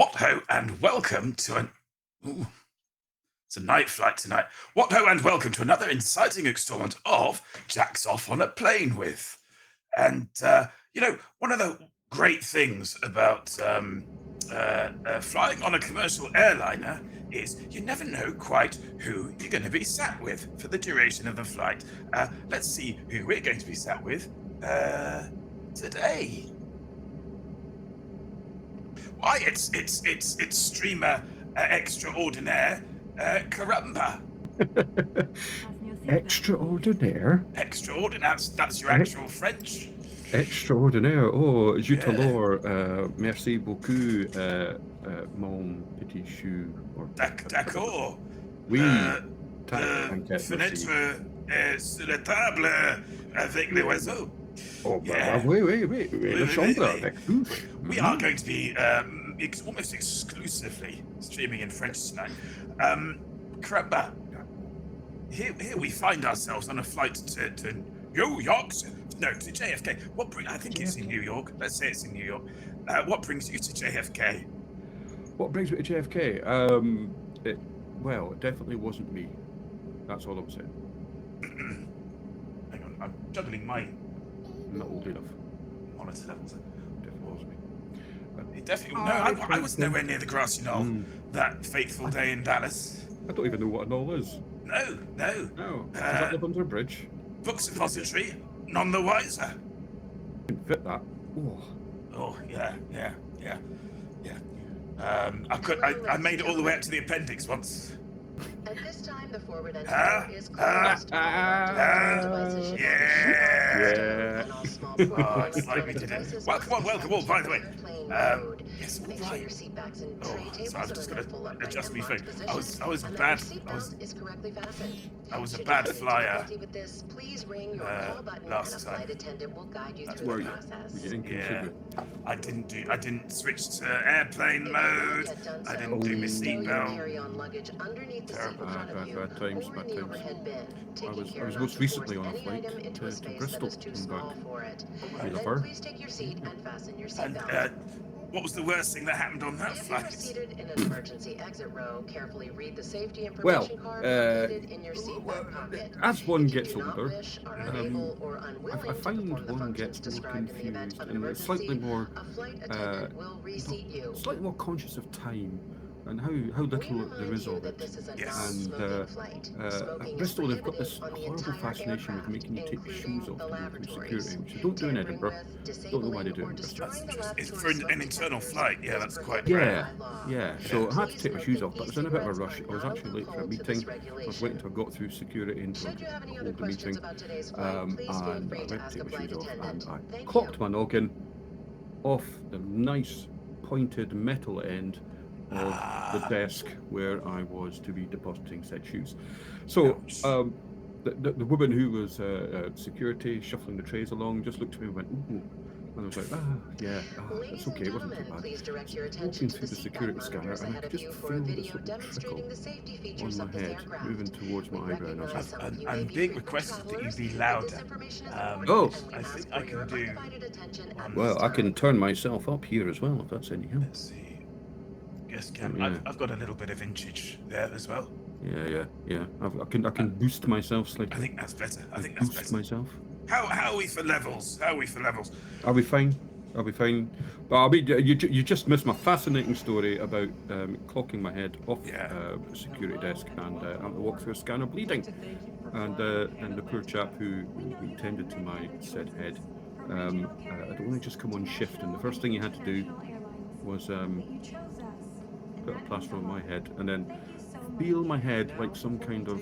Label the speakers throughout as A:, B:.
A: What ho and welcome to an. Ooh, it's a night flight tonight. What ho and welcome to another exciting installment of Jack's Off on a Plane with. And, one of the great things about flying on a commercial airliner is you never know quite who you're going to be sat with for the duration of the flight. Let's see who we're going to be sat with today. Why, it's streamer extraordinaire Carrumba.
B: Extraordinaire?
A: Extraordinaire. That's your actual French.
B: Extraordinaire. Oh, je
A: Yeah.
B: t'adore. Merci beaucoup, mon petit chou.
A: D'accord.
B: Oui.
A: La fenêtre est sur la table avec les oiseaux.
B: Oh,
A: Yeah.
B: oui, la chambre avec tout.
A: We are going to be almost exclusively streaming in French tonight. Carrumba, here we find ourselves on a flight to New York. No, to JFK. I think it's in New York. Let's say it's in New York. What brings you to JFK?
B: What brings me to JFK? It definitely wasn't me. That's all I'm saying.
A: Hang on, I'm juggling my
B: not old enough.
A: Monitor levels.
B: Definitely wasn't me.
A: It definitely. No, I was nowhere near the grassy knoll that fateful day in Dallas.
B: I don't even know what a knoll is.
A: No.
B: Does that live under a bridge?
A: Book suppository, none the wiser.
B: Didn't fit that.
A: Oh, yeah. I made it all the way up to the appendix once.
C: At this time, the forward entry is closed.
B: Yeah.
A: Oh, it's like we did it. Welcome all, by the way. Yes, all
C: Make sure
A: right.
C: your seat backs and
A: Oh,
C: tray tables
A: so I'm just gonna
C: pull up by
A: adjust
C: your
A: my
C: marked
A: phone.
C: position,
A: I was
C: and
A: bad.
C: that your seatbelt is correctly fastened.
A: I was a
C: Should
A: bad
C: you get into
A: flyer
C: difficulty with this, please ring your call button and a
A: last time.
C: flight attendant will guide you
A: That's
C: through
B: where
C: the
B: you-
C: process.
B: you're inconsiderate.
A: I didn't switch to airplane mode. I didn't do my
C: Stow your
A: seatbelt.
C: carry-on luggage underneath the seat in
A: Terrible.
C: front of you,
B: Bad times.
C: or in the overhead bin, taking care
B: was
C: not
B: most
C: to
B: recently
C: force
B: on a
C: any
B: flight
C: item into a
B: to
C: space
B: Bristol
C: that is too
B: and
C: small
B: back.
C: for it.
B: With
C: And
B: a
C: then
B: fur.
C: please take your seat and fasten your
A: And
C: seatbelt.
A: what was the worst thing that happened on that
C: If you are
A: flight?
C: seated in an emergency exit row, carefully read the safety
B: Well,
C: information card located in your seat back pocket.
B: as one
C: If you
B: gets
C: do not
B: older,
C: wish, are unable, or unwilling
B: I
C: to
B: find
C: perform the
B: one
C: functions
B: gets more
C: described in the event
B: confused
C: of an
B: and
C: emergency,
B: slightly more
C: a flight attendant will reseat you.
B: slightly more conscious of time and how
C: We
B: little there
C: remind
B: is
C: you
B: of
C: that
B: it.
C: this is a
A: Yes.
C: non-smoking flight.
B: At
C: Smoking is
B: Bristol, they've got this
C: prohibited on the
B: horrible
C: entire
B: fascination with
C: aircraft,
B: making you take your shoes
C: including
B: off
C: the
B: to go through
C: lavatories.
B: security, which they don't do in
C: Tampering
B: Edinburgh.
C: with,
B: Don't know why they
C: disabling,
B: do it
C: or
B: in Bristol.
C: destroying the
A: It's
C: lavatory
A: for an
C: smoke
A: internal
C: detectors
A: flight. Yeah,
C: is
A: that's quite
C: prohibited
A: rare.
C: by law.
B: Yeah. So I had to
C: Please
B: take my
C: note
B: shoes
C: that
B: off, but I was in a bit of a
C: e-cigarettes
B: rush.
C: are
B: I was
C: not a
B: actually late for a
C: loophole to this
B: meeting. I was waiting till I got through security into
C: Should you have any
B: hold
C: other
B: the meeting.
C: questions about today's flight, please feel
B: And
C: free
B: I
C: to
B: went to
C: ask
B: take
C: a
B: my
C: flight
B: shoes off,
C: attendant.
B: and I
C: Thank
B: cocked
C: you.
B: my noggin off the nice pointed metal end of the desk where I was to be depositing said shoes. So the woman who was security shuffling the trays along just looked at me and went, ooh. And I was like,
C: Ladies
B: that's okay,
C: and
B: it wasn't too
C: gentlemen,
B: bad.
C: please direct your
B: Walking
C: attention to
B: through
C: the
B: the
C: seatbelt
B: security scanner,
C: monitors
B: and I
C: ahead
B: could
C: of
B: just
C: you for a
B: feel this
C: video
B: little
C: demonstrating
B: trickle
C: the safety
B: on
C: features
B: my
C: of this
B: head,
C: aircraft.
B: moving towards my
C: We
B: eyebrow. And I was
C: recognize
B: like,
C: some of you may
A: And
C: be
A: being
C: frequent
A: requested that you
C: travelers,
A: be
C: but
A: louder.
C: this information is
B: Oh.
C: important, and we
A: I
C: ask
A: think
C: for
A: I can
C: your
A: do.
C: undivided attention at
B: well,
C: this
B: I
C: time.
B: can turn myself up here as well if that's any help.
A: Let's see. Yes, Cam.
B: Yeah.
A: I've got a little bit of inchage there as well.
B: Yeah. I can boost myself slightly.
A: I think that's better.
B: Boost myself.
A: How are we for levels?
B: I'll be fine. But I mean, you just missed my fascinating story about clocking my head off the security desk and having to walk through a scanner bleeding. And the poor chap who tended to my said head had only just come on shift, and the first thing he had to do was put a plaster on my head and then feel my head like some kind of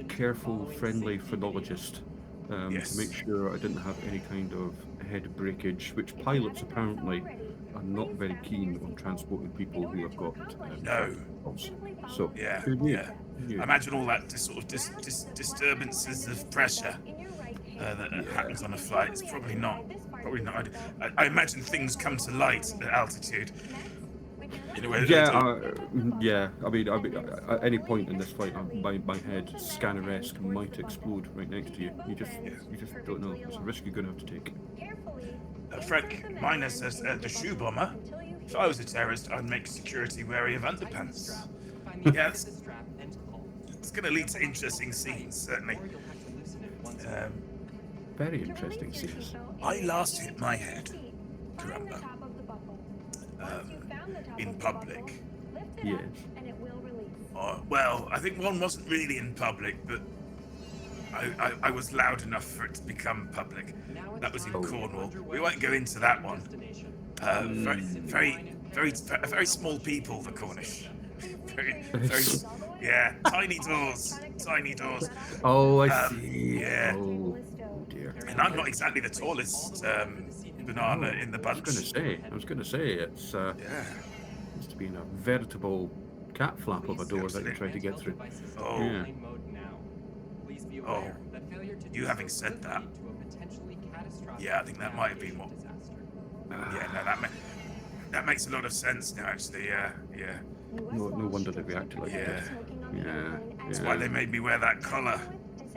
B: careful, friendly phrenologist to make sure I didn't have any kind of head breakage, which pilots apparently are not very keen on transporting people who have got
A: No.
B: problems. So
A: Yeah.
B: Yeah.
A: Imagine all that sort of disturbances of pressure that happens on a flight. It's probably not. I imagine things come to light at altitude. In a way that
B: Yeah. I mean, at any point in this flight, my head scanner-esque might explode right next to you. You just don't know. It's a risk you're going to have to take.
A: Frank, minus the shoe bomber. If I was a terrorist, I'd make security wary of underpants. Yeah, it's going to lead to interesting scenes, certainly.
B: Very interesting scenes.
A: I last hit my head, Carrumba, in public.
B: Yes.
A: Well, I think one wasn't really in public, but I was loud enough for it to become public. That was in Cornwall. We won't go into that one. Very small people, the Cornish. Very, yeah, tiny doors.
B: Oh, I see.
A: Yeah.
B: Oh, dear.
A: And I'm not exactly the tallest banana in the bunch.
B: I was gonna say it's used to be in a veritable cat flap of a door that you tried to get through.
A: Oh.
B: Yeah.
A: Oh. You having said that, yeah, I think that might have been what. Yeah, no, that makes a lot of sense now. Actually, yeah.
B: No wonder they reacted like
A: Yeah.
B: they did. Yeah.
A: That's why they made me wear that collar.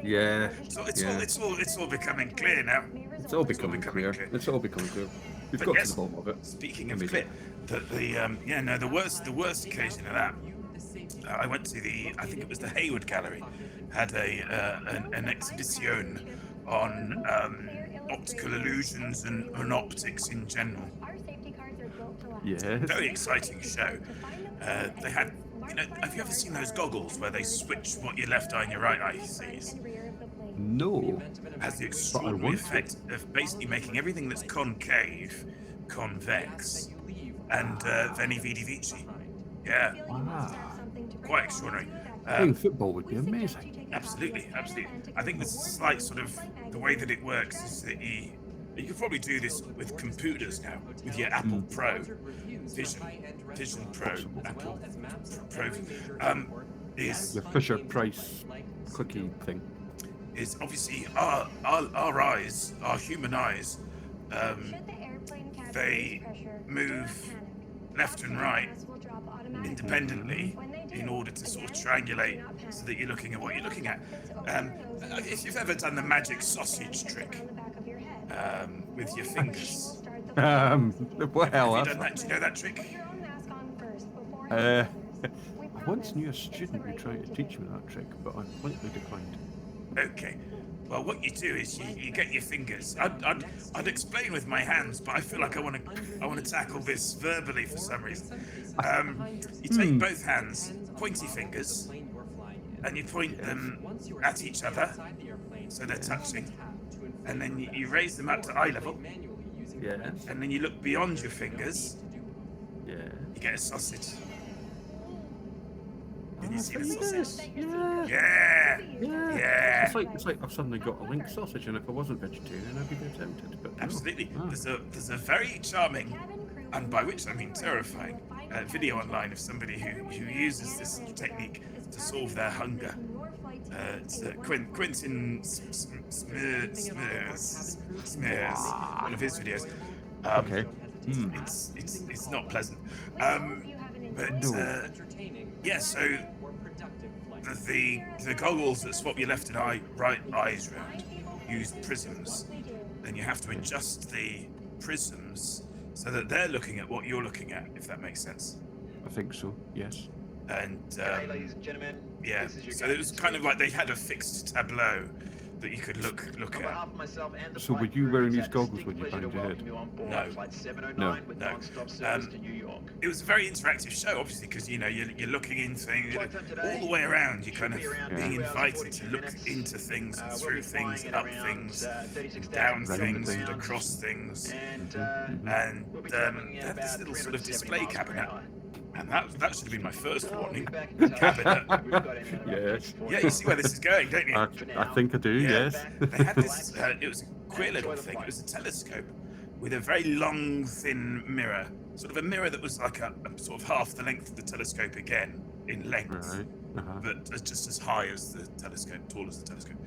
B: Yeah.
A: So it's all becoming clear now.
B: It's all becoming clear. It's all becoming clear. We've
A: But
B: got
A: yes,
B: to the bottom of it.
A: Speaking of clear, the worst occasion of that. I went to I think it was the Hayward Gallery, had an exhibition on optical illusions and optics in general.
B: Yes.
A: Very exciting show. They had, have you ever seen those goggles where they switch what your left eye and your right eye sees?
B: No.
A: Has the extraordinary effect of basically making everything that's concave convex, and veni vidi vici. Yeah.
B: Wow.
A: Quite extraordinary.
B: Playing football would be amazing.
A: Absolutely. I think the slight sort of the way that it works is that you can probably do this with computers now, with your Apple Pro, Vision Pro, Apple Pro. Is
B: The Fisher Price clicky thing.
A: is obviously our eyes, our human eyes, they move left and right independently in order to sort of triangulate so that you're looking at what you're looking at. If you've ever done the magic sausage trick with your fingers,
B: Well,
A: have you done that? Do you know that trick?
B: I once knew a student who tried to teach me that trick, but I politely declined.
A: Okay. Well, what you do is you get your fingers. I'd explain with my hands, but I feel like I want to tackle this verbally for some reason. You take both hands, pointy fingers, and you point them at each other, so they're touching, and then you raise them up to eye level.
B: Yes.
A: And then you look beyond your fingers.
B: Yeah.
A: You get a sausage. Can you see the sausage?
B: Yeah.
A: Yeah.
B: It's like I've suddenly got a link sausage, and if I wasn't vegetarian, I'd be very tempted. But no.
A: Absolutely.
B: Ah.
A: There's a very charming, and by which I mean terrifying, video online of somebody who uses this technique to solve their hunger. It's Quentin Smears, one of his videos.
B: Okay.
A: It's not pleasant. Yeah. So the goggles that swap your left and right eyes round use prisms. Then you have to adjust the prisms so that they're looking at what you're looking at, if that makes sense.
B: I think so. Yes.
A: And
D: Hey, ladies and gentlemen.
A: yeah,
D: This is your
A: so it was kind of like they had a fixed tableau that you could look
D: On
A: at.
D: behalf of myself and the
B: So were
D: flight
B: you
D: crew,
B: wearing
D: it's
B: these
D: our
B: goggles when
D: distinct
B: you
D: pleasure to
B: banged your
D: welcome
B: head?
D: you on board
A: No.
D: Flight 709
B: No.
D: with
A: No.
D: non-stop service to New York.
A: It was a very interactive show, obviously, because you're looking in things all the way around. You're kind of being invited to look into things and through things and up things, and down things and across things.
D: And
A: And they had this little sort of display cabinet, and that should have been my first warning. Cabinet.
B: Yes.
A: Yeah, you see where this is going, don't you?
B: I think I do.
A: Yeah.
B: Yes.
A: They had this. It was a queer little thing. It was a telescope with a very long, thin mirror, sort of a mirror that was like a sort of half the length of the telescope again in length,
B: Right.
A: but just as high as the telescope, tall as the telescope.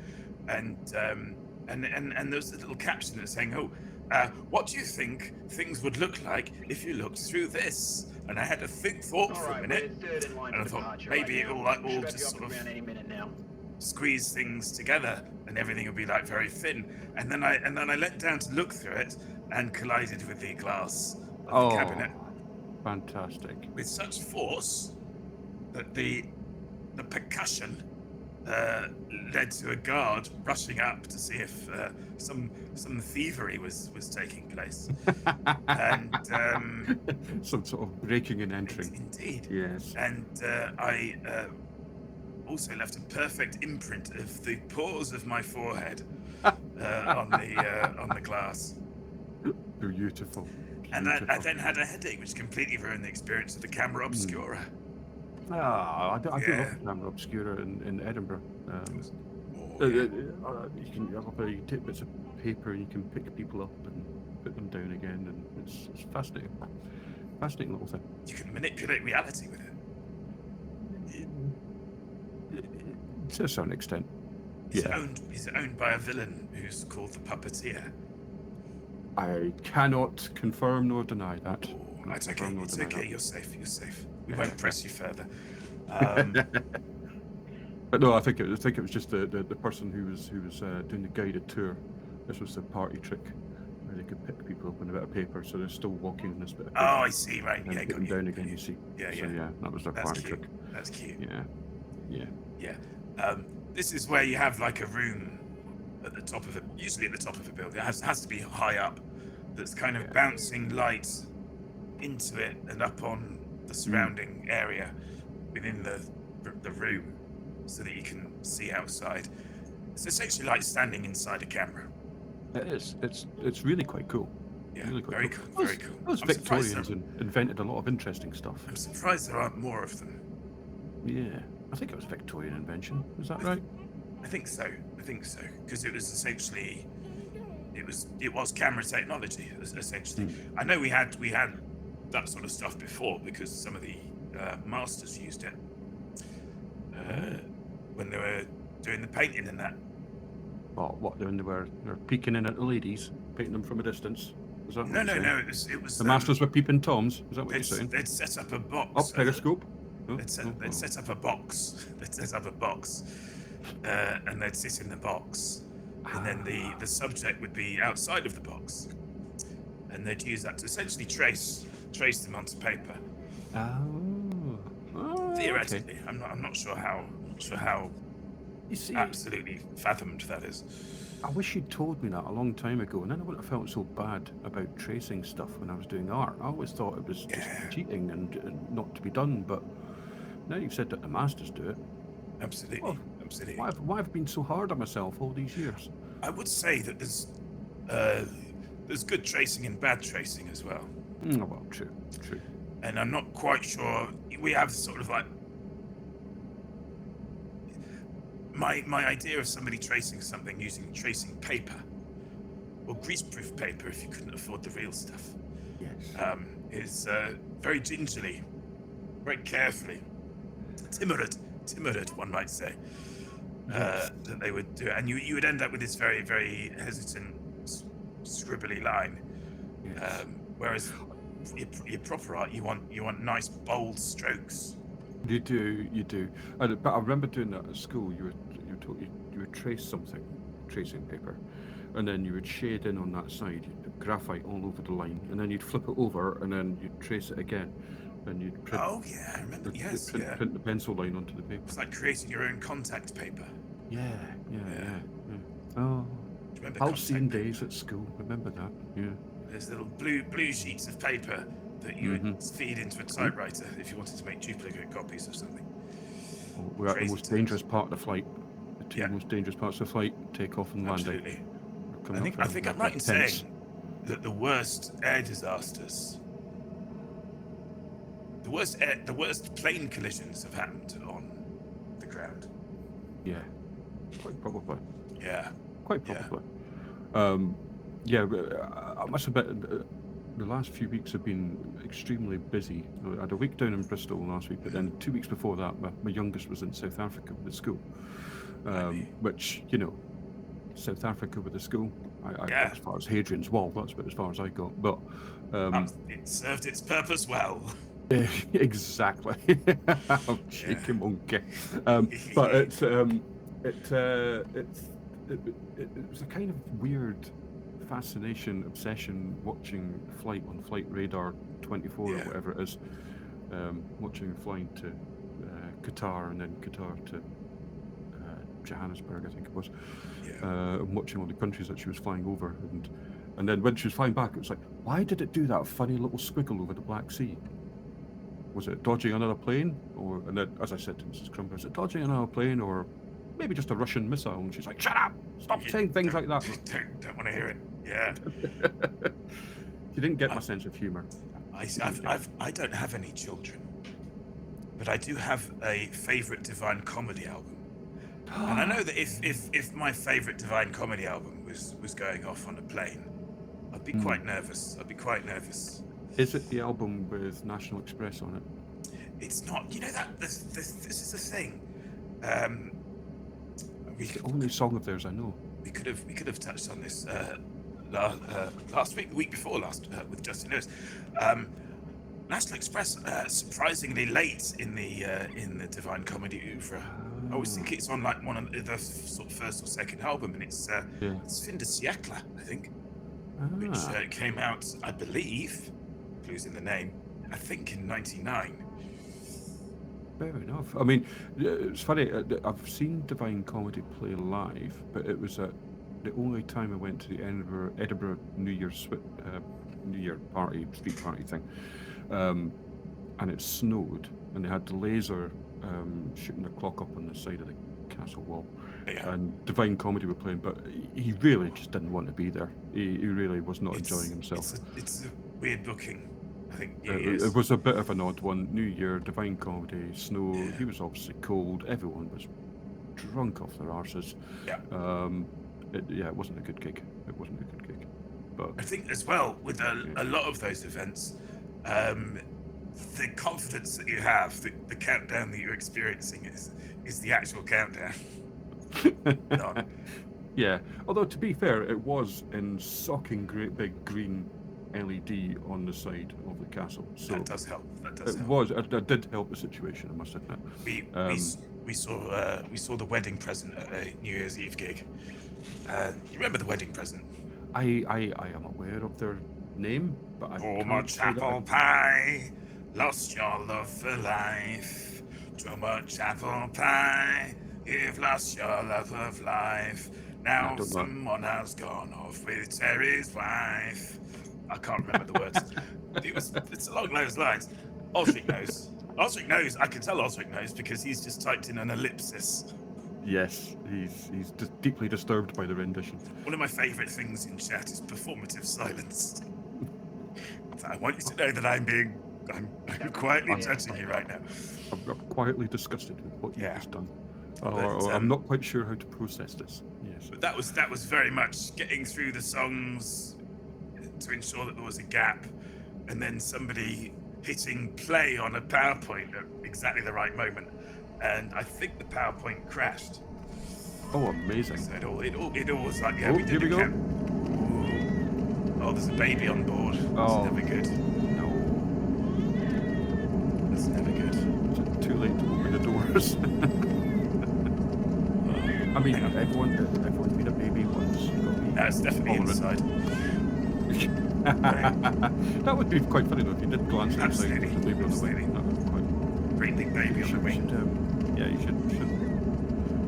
A: And there was a little caption that saying, "Oh, what do you think things would look like if you looked through this?" And I had to thought for a minute, and I thought maybe it'll like all just sort of squeeze things together and everything will be like very thin. And then I leant down to look through it and collided with the glass of the cabinet.
B: Fantastic.
A: with such force that the percussion led to a guard rushing up to see if some thievery was taking place. And
B: Some sort of breaking and entering.
A: indeed,
B: Yes.
A: and I also left a perfect imprint of the pores of my forehead on the glass.
B: Beautiful.
A: And I then had a headache, which completely ruined the experience of the camera obscura.
B: I do love
A: Yeah.
B: the camera obscura in Edinburgh.
A: Yeah.
B: You can take bits of paper and you can pick people up and put them down again, and it's fascinating. Fascinating little thing.
A: You can manipulate reality with it.
B: To a certain extent.
A: He's owned by a villain who's called the Puppeteer.
B: I cannot confirm nor deny that.
A: Oh, it's okay.
B: Confirm nor
A: It's
B: deny
A: okay.
B: that.
A: You're safe. You're safe. We won't press you further.
B: But no, I think it was just the person who was doing the guided tour. This was the party trick where they could pick people up on a bit of paper, so they're still walking on this bit of paper.
A: Oh, I see. Right.
B: And
A: Yeah,
B: put
A: got
B: them
A: you.
B: down again. You see.
A: Yeah,
B: So
A: yeah.
B: yeah, that was their
A: That's
B: party
A: cute.
B: trick.
A: That's cute.
B: Yeah.
A: Yeah. This is where you have like a room at the top of usually at the top of a building. It has to be high up. That's kind of bouncing light into it and up on the surrounding area within the room, so that you can see outside. It's essentially like standing inside a camera.
B: It is. It's really quite cool.
A: Yeah,
B: Really quite
A: very
B: cool.
A: cool. Very cool.
B: Those
A: I'm surprised
B: Victorians invented a lot of interesting stuff.
A: I'm surprised there aren't more of them.
B: Yeah, I think it was Victorian invention. Is that right?
A: I think so, because it was essentially, it was camera technology, essentially. I know we had that sort of stuff before, because some of the masters used it when they were doing the painting and that.
B: Oh, what? When they're peeking in at the ladies, painting them from a distance. Is that what
A: No,
B: you're saying?
A: it was
B: The masters were peeping toms. Is that what you're saying?
A: they'd set up a box.
B: Up periscope.
A: They'd set up a box. And they'd sit in the box, and then the subject would be outside of the box, and they'd use that to essentially trace them onto paper.
B: Oh,
A: Theoretically,
B: okay.
A: I'm not sure how
B: You see,
A: absolutely fathomed that is.
B: I wish you'd told me that a long time ago, and then I wouldn't have felt so bad about tracing stuff when I was doing art. I always thought it was just cheating and not to be done, but now you've said that the masters do it.
A: Absolutely.
B: Well,
A: Absolutely.
B: Why have I been so hard on myself all these years?
A: I would say that there's good tracing and bad tracing as well.
B: Well, true.
A: And I'm not quite sure. We have sort of like my idea of somebody tracing something using tracing paper or greaseproof paper, if you couldn't afford the real stuff.
B: Yes.
A: Is very gingerly, very carefully, timid, one might say, that they would do it, and you would end up with this very, very hesitant, scribbly line.
B: Yes.
A: Whereas your proper art, you want nice, bold strokes.
B: You do. But I remember doing that at school. You would trace something, tracing paper, and then you would shade in on that side. You'd put graphite all over the line, and then you'd flip it over, and then you'd trace it again, and you'd print.
A: Oh yeah, I remember. Yes,
B: print the pencil line onto the paper.
A: It's like creating your own contact paper.
B: Yeah. Oh,
A: Do you remember
B: halcyon
A: contact paper?
B: days at school. Remember that? Yeah.
A: There's little blue sheets of paper that you would feed into a typewriter if you wanted to make duplicate copies of something.
B: We're at the
A: Crazy
B: most
A: times.
B: dangerous part of the flight. The two most dangerous parts of the flight: takeoff and landing.
A: Absolutely.
B: We're coming
A: I
B: up
A: think
B: for
A: I'm right in
B: tense.
A: saying that the worst air disasters, the worst plane collisions have happened on the ground.
B: Yeah, quite probably.
A: Yeah.
B: Quite
A: Yeah.
B: probably. I must admit, the last few weeks have been extremely busy. I had a week down in Bristol last week, but then 2 weeks before that, my youngest was in South Africa with school. Which, South Africa with the school, I got as far as Hadrian's Wall. That's about as far as I got. But
A: It served its purpose well.
B: exactly. Oh, cheeky monkey. But it was a kind of weird, fascination, obsession watching flight on Flight Radar 24 or whatever it is, watching flying to Qatar and then Qatar to Johannesburg, I think it was, and watching all the countries that she was flying over, and then when she was flying back, it was like, why did it do that funny little squiggle over the Black Sea? Was it dodging another plane, and then, as I said to Mrs. Carrumba, is it dodging another plane, or maybe just a Russian missile? And she's like, shut up! Stop saying things like that.
A: Don't want to hear it. Yeah.
B: She didn't get my sense of humour.
A: I don't have any children, but I do have a favourite Divine Comedy album. And I know that if my favourite Divine Comedy album was going off on a plane, I'd be quite nervous.
B: Is it the album with National Express on it?
A: It's not. You know that this is the thing.
B: It's the only song of theirs I know.
A: We could have touched on this last week, the week before last, with Justin Lewis. National Express, surprisingly late in the Divine Comedy oeuvre. I always think it's on like one of the sort of first or second album, and it's Fin de Siècle, I think, which came out, I believe, losing the name, I think in '99.
B: Fair enough. I mean, it's funny. I've seen Divine Comedy play live, but it was the only time I went to the Edinburgh New Year party, street party thing, and it snowed, and they had the laser shooting the clock up on the side of the castle wall, and Divine Comedy were playing, but he really just didn't want to be there. He really was not enjoying himself.
A: It's a weird booking. I think
B: it was a bit of an odd one. New Year, Divine Comedy, snow.
A: Yeah.
B: He was obviously cold. Everyone was drunk off their arses.
A: Yeah.
B: It wasn't a good gig. But
A: I think as well with a lot of those events, the confidence that you have, the countdown that you're experiencing is the actual countdown.
B: Yeah. Although to be fair, it was in socking great big green LED on the side of the castle, so
A: that does help.
B: It did help the situation, I must admit.
A: We saw the wedding present at a New Year's Eve gig. You remember the wedding present?
B: I am aware of their name, but I
A: Too
B: can't
A: much
B: say that
A: apple pie, lost your love for life. Too much apple pie, you've lost your love of life. Now someone has gone off with Terry's wife. I can't remember the words. It's along those lines. Osric knows. I can tell Osric knows because he's just typed in an ellipsis.
B: Yes, he's deeply disturbed by the rendition.
A: One of my favourite things in chat is performative silence. So I want you to know that I'm quietly judging you right now.
B: I'm quietly disgusted with what you've just done. I'm not quite sure how to process this. Yes.
A: But that was very much getting through the songs to ensure that there was a gap, and then somebody hitting play on a PowerPoint at exactly the right moment. And I think the PowerPoint crashed.
B: Oh, amazing!
A: So it all was like,
B: we did. Here we go.
A: Oh, there's a baby on board. That's never good.
B: No,
A: that's never good.
B: Is it too late to open the doors? I mean, everyone's been a baby once.
A: That's definitely inside.
B: That would be quite funny though if you did glance inside with the baby on the wing. That would be quite.
A: Breathing baby on the wing.
B: You should.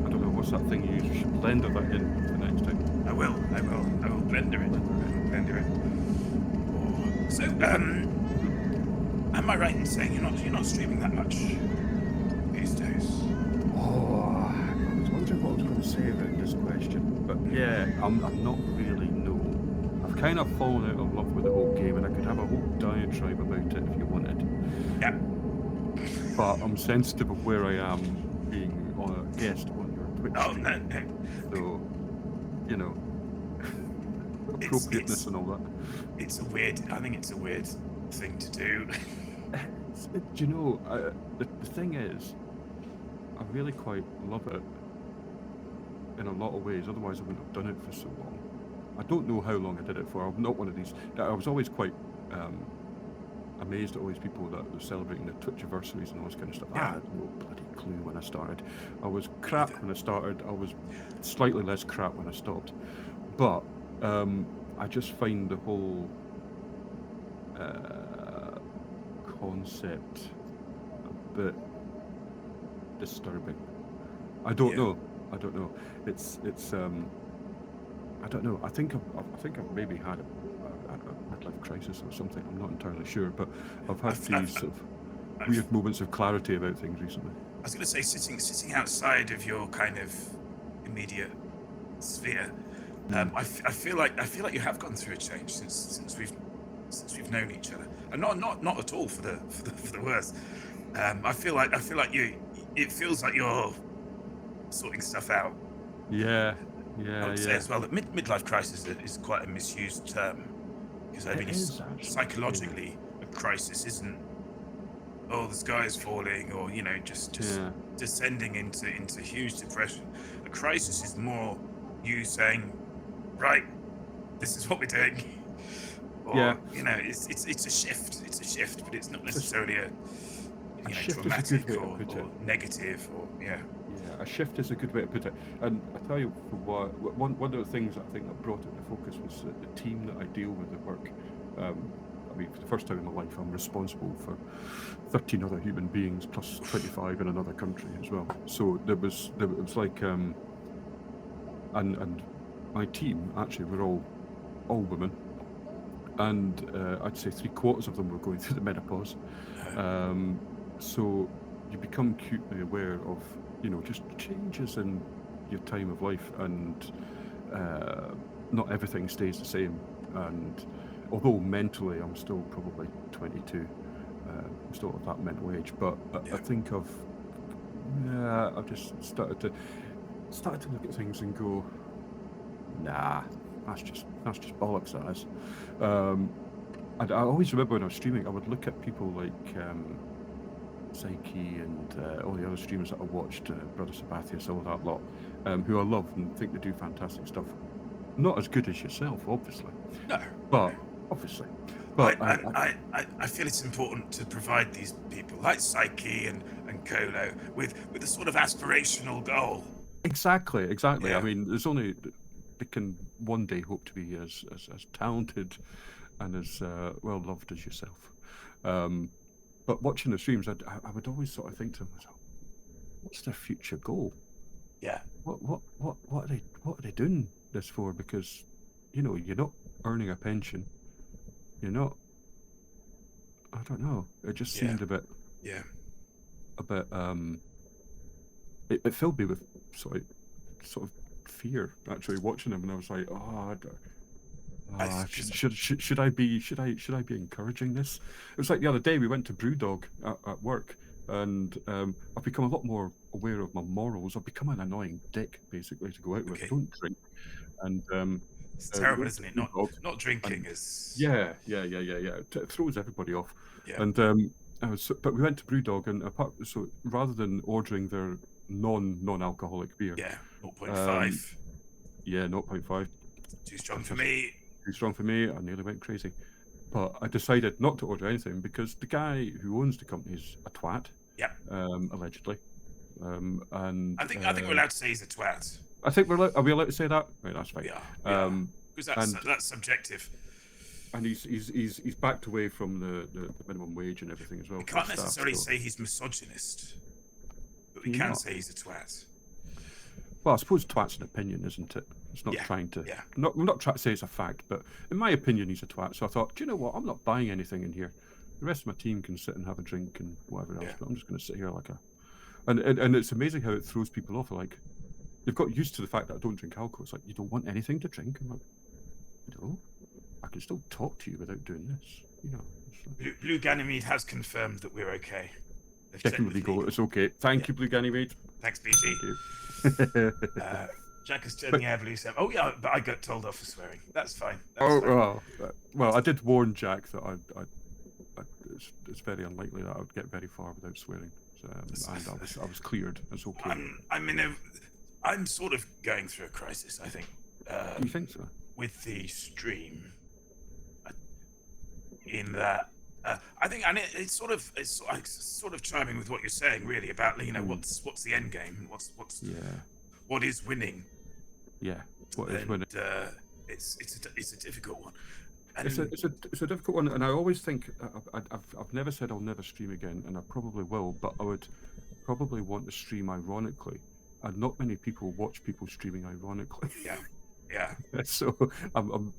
B: I don't know what's that thing you use. You should blender that in for next time.
A: I will blender it. Oh. So, am I right in saying you're not streaming that much these days?
B: Oh, I was wondering what I was going to say about this question, but yeah, I'm not really. No, I've kind of fallen out of love with the whole game, and I could have a whole diatribe about it if you wanted.
A: Yeah.
B: But I'm sensitive of where I am being a guest on your Twitch stream.
A: No.
B: So, you know, appropriateness and all that.
A: I think it's a weird thing to do.
B: Do you know, the thing is, I really quite love it in a lot of ways, otherwise I wouldn't have done it for so long. I don't know how long I did it for. I'm not one of these. I was always quite amazed at all these people that were celebrating their Twitch anniversaries and all this kind of stuff.
A: Yeah.
B: I had no bloody clue when I started. I was crap when I started. I was slightly less crap when I stopped. But I just find the whole concept a bit disturbing. I don't know. I don't know. It's I don't know. I think I've maybe had a midlife crisis or something. I'm not entirely sure, but I've had these sort of weird moments of clarity about things recently.
A: I was going to say, sitting outside of your kind of immediate sphere, I feel like you have gone through a change since we've known each other, and not at all for the worst. I feel like it feels like you're sorting stuff out.
B: Yeah,
A: I would say as well that midlife crisis is quite a misused term, because I mean, psychologically, a crisis isn't, oh, the sky is falling, or just descending into huge depression. A crisis is more you saying, right, this is what we're doing. Or, it's a shift. It's a shift, but it's not necessarily a dramatic or negative or Yeah,
B: a shift is a good way to put it. And I tell you one of the things I think that brought it to focus was the team that I deal with at work. I mean, for the first time in my life, I'm responsible for 13 other human beings plus 25 in another country as well. So it was like, and my team actually were all women, and I'd say 3/4 of them were going through the menopause. So you become acutely aware of just changes in your time of life, and not everything stays the same. And although mentally I'm still probably 22, I'm still at that mental age, but I think I've just started to look at things and go, nah, that's just bollocks, that is. And I always remember when I was streaming, I would look at people like Psyche and all the other streamers that I watched, Brother Sabathius, all that lot, who I love and think they do fantastic stuff. Not as good as yourself, obviously.
A: No.
B: But obviously. But
A: I feel it's important to provide these people like Psyche and Kolo with a sort of aspirational goal.
B: Exactly.
A: Yeah.
B: I mean, they can one day hope to be as talented and as well loved as yourself. But watching the streams, I would always sort of think to myself, what's their future goal?
A: Yeah.
B: What are they doing this for? Because you're not earning a pension. You're not. I don't know. It just seemed a bit.
A: Yeah.
B: A bit. It filled me with sort of fear actually watching them, and I was like, should I be encouraging this? It was like the other day we went to Brewdog at work, and I've become a lot more aware of my morals. I've become an annoying dick basically to go out with. I don't drink, and
A: it's terrible, isn't it? Not drinking is.
B: Yeah. It throws everybody off.
A: Yeah.
B: And but we went to Brewdog, and so rather than ordering their non-alcoholic beer,
A: 0.5.
B: 0.5.
A: Too strong for me.
B: Too strong for me. I nearly went crazy. But I decided not to order anything because the guy who owns the company is a twat.
A: Yeah.
B: Allegedly. And
A: I think we're allowed to say he's a twat.
B: I think are we allowed to say that? Right, that's fine.
A: Yeah. Because that's subjective.
B: And he's backed away from the minimum wage and everything as well.
A: We can't necessarily say he's misogynist, but we can say he's a twat.
B: Well, I suppose twat's an opinion, isn't it? It's not trying to. Yeah. I'm not trying to say it's a fact, but in my opinion, he's a twat. So I thought, do you know what? I'm not buying anything in here. The rest of my team can sit and have a drink and whatever else, but I'm just going to sit here like a. And it's amazing how it throws people off. Like, they've got used to the fact that I don't drink alcohol. It's like, you don't want anything to drink? I'm like, no, I can still talk to you without doing this. Like...
A: Blue Ganymede has confirmed that we're okay.
B: Definitely go. It's okay. Thank you, Blue Ganymede.
A: Thanks, BG. Jack has turned the air blue. Oh yeah, but I got told off for swearing. That's fine.
B: Well, I did warn Jack that it's very unlikely that I would get very far without swearing. And I was cleared. It's okay.
A: I'm sort of going through a crisis, I think.
B: You think so? With
A: the stream, in that I think, and it's sort of chiming with what you're saying, really, about what's the end game, what is winning.
B: Yeah, what is winning?
A: it's a difficult one. And
B: It's a difficult one, and I always think I've never said I'll never stream again, and I probably will, but I would probably want to stream ironically, and not many people watch people streaming ironically.
A: Yeah.
B: So I'm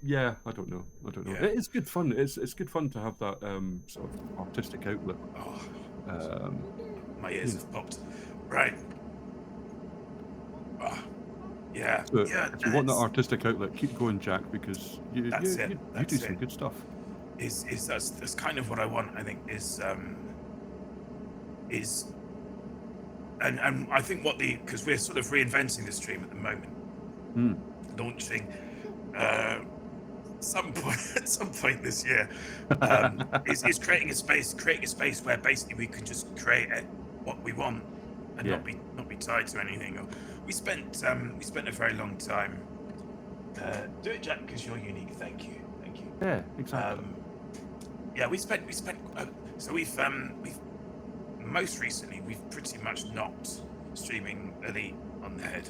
B: yeah, I don't know.
A: Yeah.
B: It is good fun. It's good fun to have that sort of artistic outlet.
A: Oh, my ears have popped. Right. Yeah.
B: So
A: Yeah.
B: if you want that artistic outlet, keep going, Jack, because you do some good stuff.
A: That's kind of what I want. I think is and I think because we're sort of reinventing the stream at the moment, launching at some point this year, is creating a space where basically we can just create what we want and not be tied to anything. We spent a very long time. Do it, Jack, because you're unique. Thank you.
B: Yeah, exactly.
A: We spent. So we've most recently we've pretty much knocked streaming Elite on the head.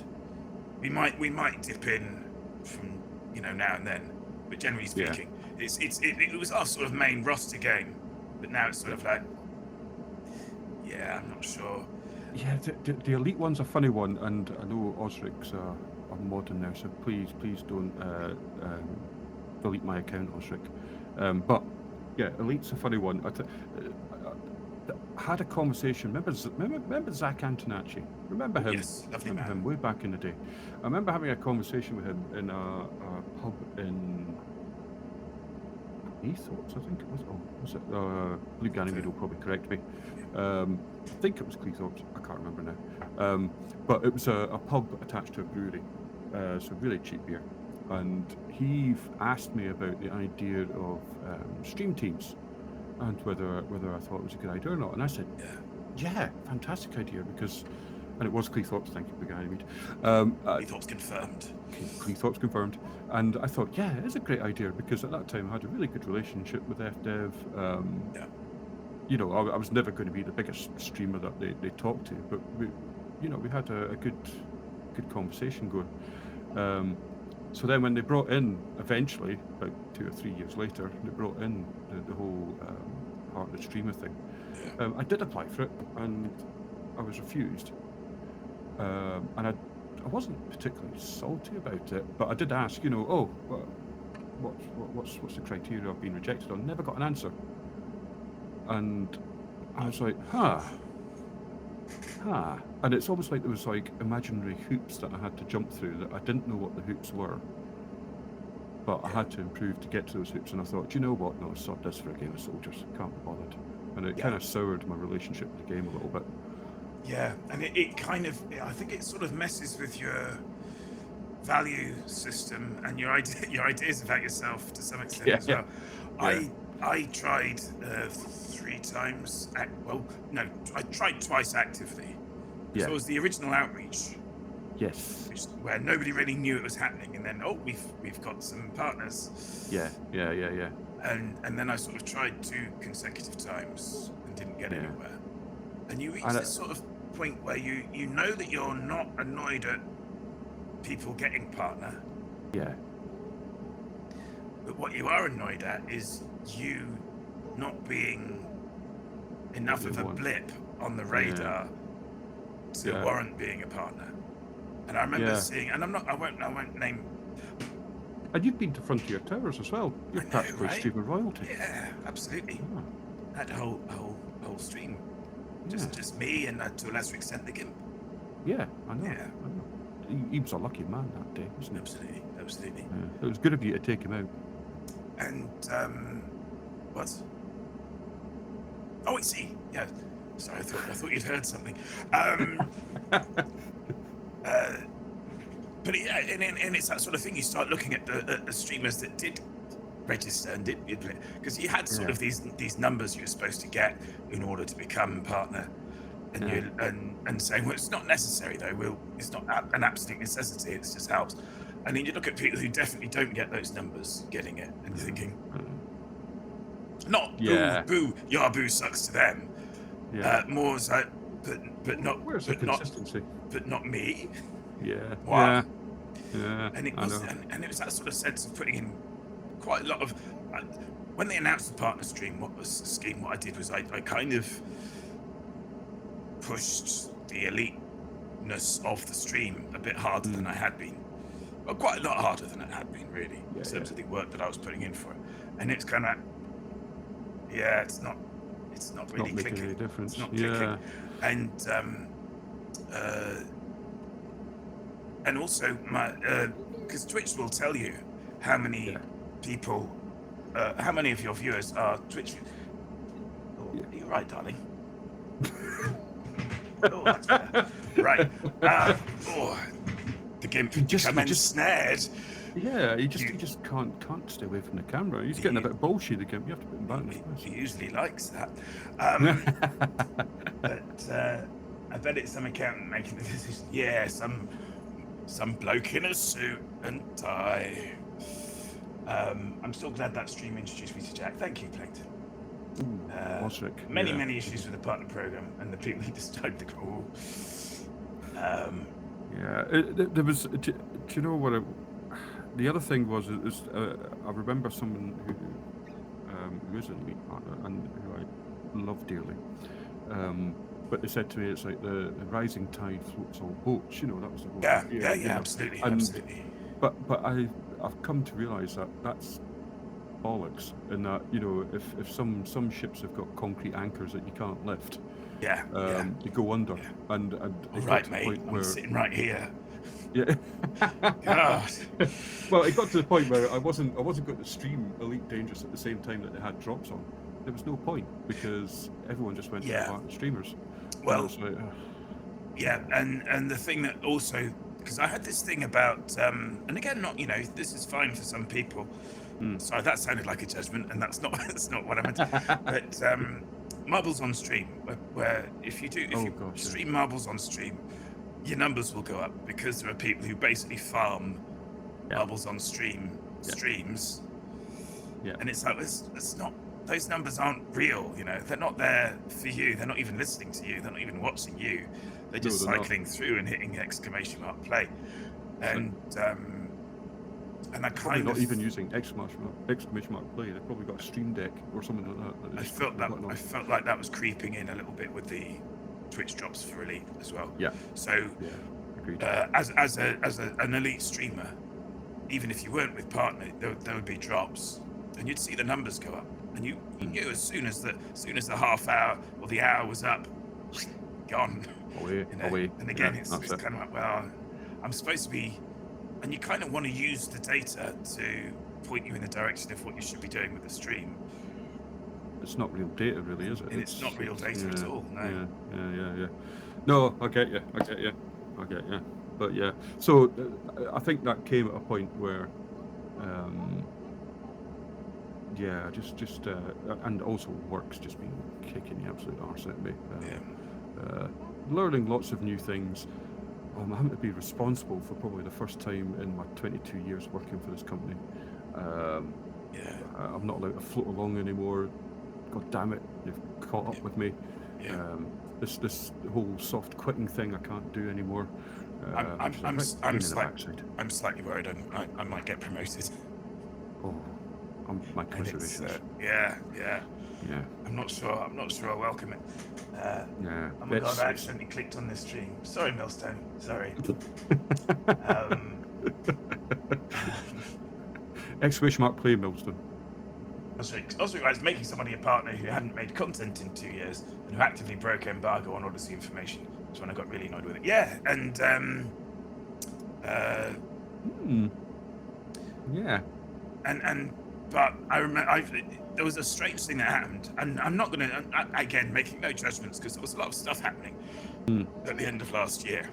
A: We might dip in from now and then, but generally speaking, it was our sort of main roster game. But now it's sort of like, I'm not sure.
B: Yeah, the Elite one's a funny one, and I know Osric's a modern now, so please don't delete my account, Osric. But yeah, Elite's a funny one. I had a conversation. Remember Zach Antonacci? Remember him?
A: Yes, lovely
B: remember
A: man.
B: him way back in the day. I remember having a conversation with him in a pub in Cleethorpes, I think it was. Oh, was it? Luke Ganymede will probably correct me. I think it was Cleethorpes. I can't remember now. But it was a pub attached to a brewery, so really cheap beer. And he asked me about the idea of stream teams and whether I thought it was a good idea or not. And I said, yeah, fantastic idea, because, and it was Cleethorpes, thank you, Big Ganymede.
A: Cleethorpes confirmed.
B: Cleethorpes confirmed. And I thought, yeah, it's a great idea, because at that time I had a really good relationship with FDev. I was never going to be the biggest streamer that they talked to, but we had a good conversation going. So then when they brought in, eventually, about 2 or 3 years later, they brought in the whole partner streamer thing. I did apply for it, and I was refused. And I wasn't particularly salty about it, but I did ask, what's the criteria I've been rejected on? Never got an answer. And I was like, and it's almost like there was like imaginary hoops that I had to jump through that I didn't know what the hoops were, but I had to improve to get to those hoops. And I thought, you know what, no, sod this for a game of soldiers, can't be bothered. And it kind of soured my relationship with the game a little bit.
A: Yeah, and it kind of, I think it sort of messes with your value system and your ideas about yourself to some extent as well. I tried 3 times. I tried twice actively. So it was the original outreach.
B: Yes.
A: Where nobody really knew it was happening, and then we've got some partners.
B: Yeah.
A: And then I sort of tried 2 consecutive times and didn't get anywhere. And you reach this sort of point where you know that you're not annoyed at people getting partner.
B: Yeah.
A: But what you are annoyed at is you not being enough of a blip on the radar to warrant being a partner. And I remember seeing, and I won't name.
B: And you've been to Frontier Towers as well. You're practically streamer royalty.
A: Yeah, absolutely. That whole stream, just me, and to a lesser extent the Gimp.
B: Yeah, I know. Yeah. I know. He was a lucky man that day, wasn't he?
A: Absolutely.
B: Yeah. It was good of you to take him out.
A: And what? Oh, I see. Yeah. Sorry, I thought you'd heard something. But yeah, and it's that sort of thing. You start looking at the streamers that did register and did, because you had sort of these numbers you were supposed to get in order to become partner, and and saying, well, it's not necessary though. It's not an absolute necessity. It just helps. And then you look at people who definitely don't get those numbers getting it, and you're thinking, not boo, boo sucks to them. More as like, but not.
B: Where's the consistency?
A: But not me.
B: Yeah.
A: Wow.
B: Yeah,
A: And it
B: I
A: was,
B: know.
A: and it was that sort of sense of putting in quite a lot of. When they announced the partner scheme, what I did was I kind of pushed the eliteness of the stream a bit harder than I had been. Well, quite a lot harder than it had been, really, in terms of the work that I was putting in for it. And it's kind of, yeah, it's not really
B: Not making
A: clicking.
B: any difference.
A: It's not
B: Yeah.
A: clicking. And also my because Twitch will tell you how many people, how many of your viewers are Twitch. Oh,
B: Yeah.
A: are you right, darling? Oh, that's better. Right. Oh, the gimp become ensnared.
B: Yeah, you just can't stay away from the camera. He's getting a bit bullshy, the gimp. You have to put him back in his place.
A: He usually likes that. But I bet it's some accountant making the decision. Yeah, some bloke in a suit and tie. I'm still glad that stream introduced me to Jack. Thank you, Plankton. Many issues with the partner program and the people who decided to go.
B: There was. Do you know what? The other thing was, I remember someone who is an elite partner and who I love dearly. But they said to me, it's like the rising tide floats all boats. You know, that was the whole
A: Yeah,
B: idea,
A: absolutely,
B: and,
A: absolutely.
B: But I've come to realise that that's bollocks, in that, you know, if some ships have got concrete anchors that you can't lift, you go under, and it got to the point where
A: I'm sitting right here.
B: Yeah.
A: God.
B: Well, it got to the point where I wasn't going to stream Elite Dangerous at the same time that they had drops on. There was no point because everyone just went to the partner streamers.
A: Well,
B: like,
A: yeah, and the thing that also, because I had this thing about, and again, not, you know, this is fine for some people. Sorry, that sounded like a judgment, and that's not what I meant. But marbles on stream, where if you stream marbles on stream, your numbers will go up because there are people who basically farm marbles on streams. Yeah. And it's like, it's not, those numbers aren't real, you know, they're not there for you, they're not even listening to you, they're not even watching you, they're just cycling through and hitting exclamation mark play. And I kind of
B: not even using exclamation mark play, they've probably got a stream deck or something like that.
A: I felt like that was creeping in a little bit with the Twitch drops for Elite as well.
B: Yeah.
A: So
B: agreed.
A: As an Elite streamer, even if you weren't with partner, there would be drops, and you'd see the numbers go up, and you knew as soon as the half hour or the hour was up, gone.
B: Away.
A: And again, it's kind of like, well, I'm supposed to be, and you kind of want to use the data to point you in the direction of what you should be doing with the stream.
B: It's not real data, really, is it?
A: It's not real data at all. No.
B: Yeah. No, I get you. But yeah, so I think that came at a point where, and also work's just been kicking the absolute arse at me. Learning lots of new things. I'm having to be responsible for probably the first time in my 22 years working for this company. I'm not allowed to float along anymore. God damn it, you've caught up with me. This whole soft quitting thing I can't do anymore.
A: I'm slightly worried I might get promoted.
B: Oh, my commiserations.
A: Yeah. I'm not sure I welcome it. Oh my God, I accidentally clicked on this stream. Sorry, Millstone. Sorry.
B: Exclamation mark play, Millstone.
A: Also, I was making somebody a partner who hadn't made content in 2 years and who actively broke embargo on Odyssey information. That's when I got really annoyed with it. Yeah, and but I remember there was a strange thing that happened, and I'm not going to again making no judgments because there was a lot of stuff happening at the end of last year.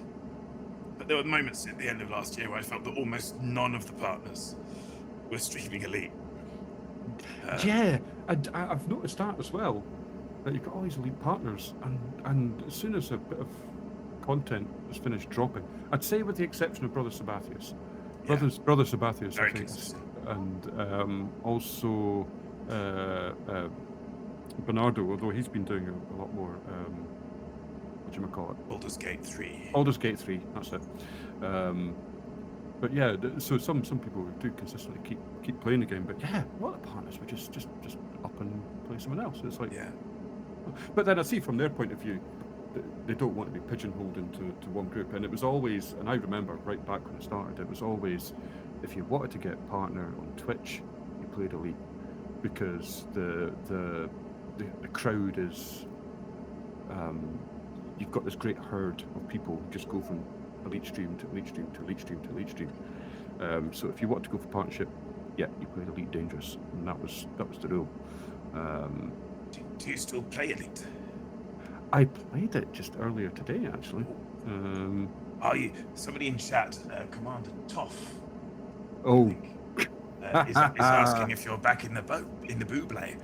A: But there were moments at the end of last year where I felt that almost none of the partners were streaming Elite.
B: I've noticed that as well. That you've got all these elite partners, and as soon as a bit of content is finished dropping, I'd say with the exception of Brother Sabathius, Brother Sabathius, I think, and also Bernardo, although he's been doing a lot more. What do you call it?
A: Baldur's Gate 3.
B: Baldur's Gate 3. That's it. But yeah, so some people do consistently keep playing the game. But yeah, a lot of partners would just up and play someone else. It's like,
A: Yeah.
B: But then I see from their point of view, they don't want to be pigeonholed into one group. And it was always, and I remember right back when it started, it was always, if you wanted to get a partner on Twitch, you played Elite, because the crowd is, you've got this great herd of people who just go from Elite stream to Elite stream to Elite stream to Elite stream. So if you want to go for partnership, yeah, you played Elite Dangerous, and that was the rule.
A: Do you still play Elite?
B: I played it just earlier today, actually.
A: Are you? Somebody in chat, Commander Toff,
B: Oh,
A: is asking if you're back in the Buble.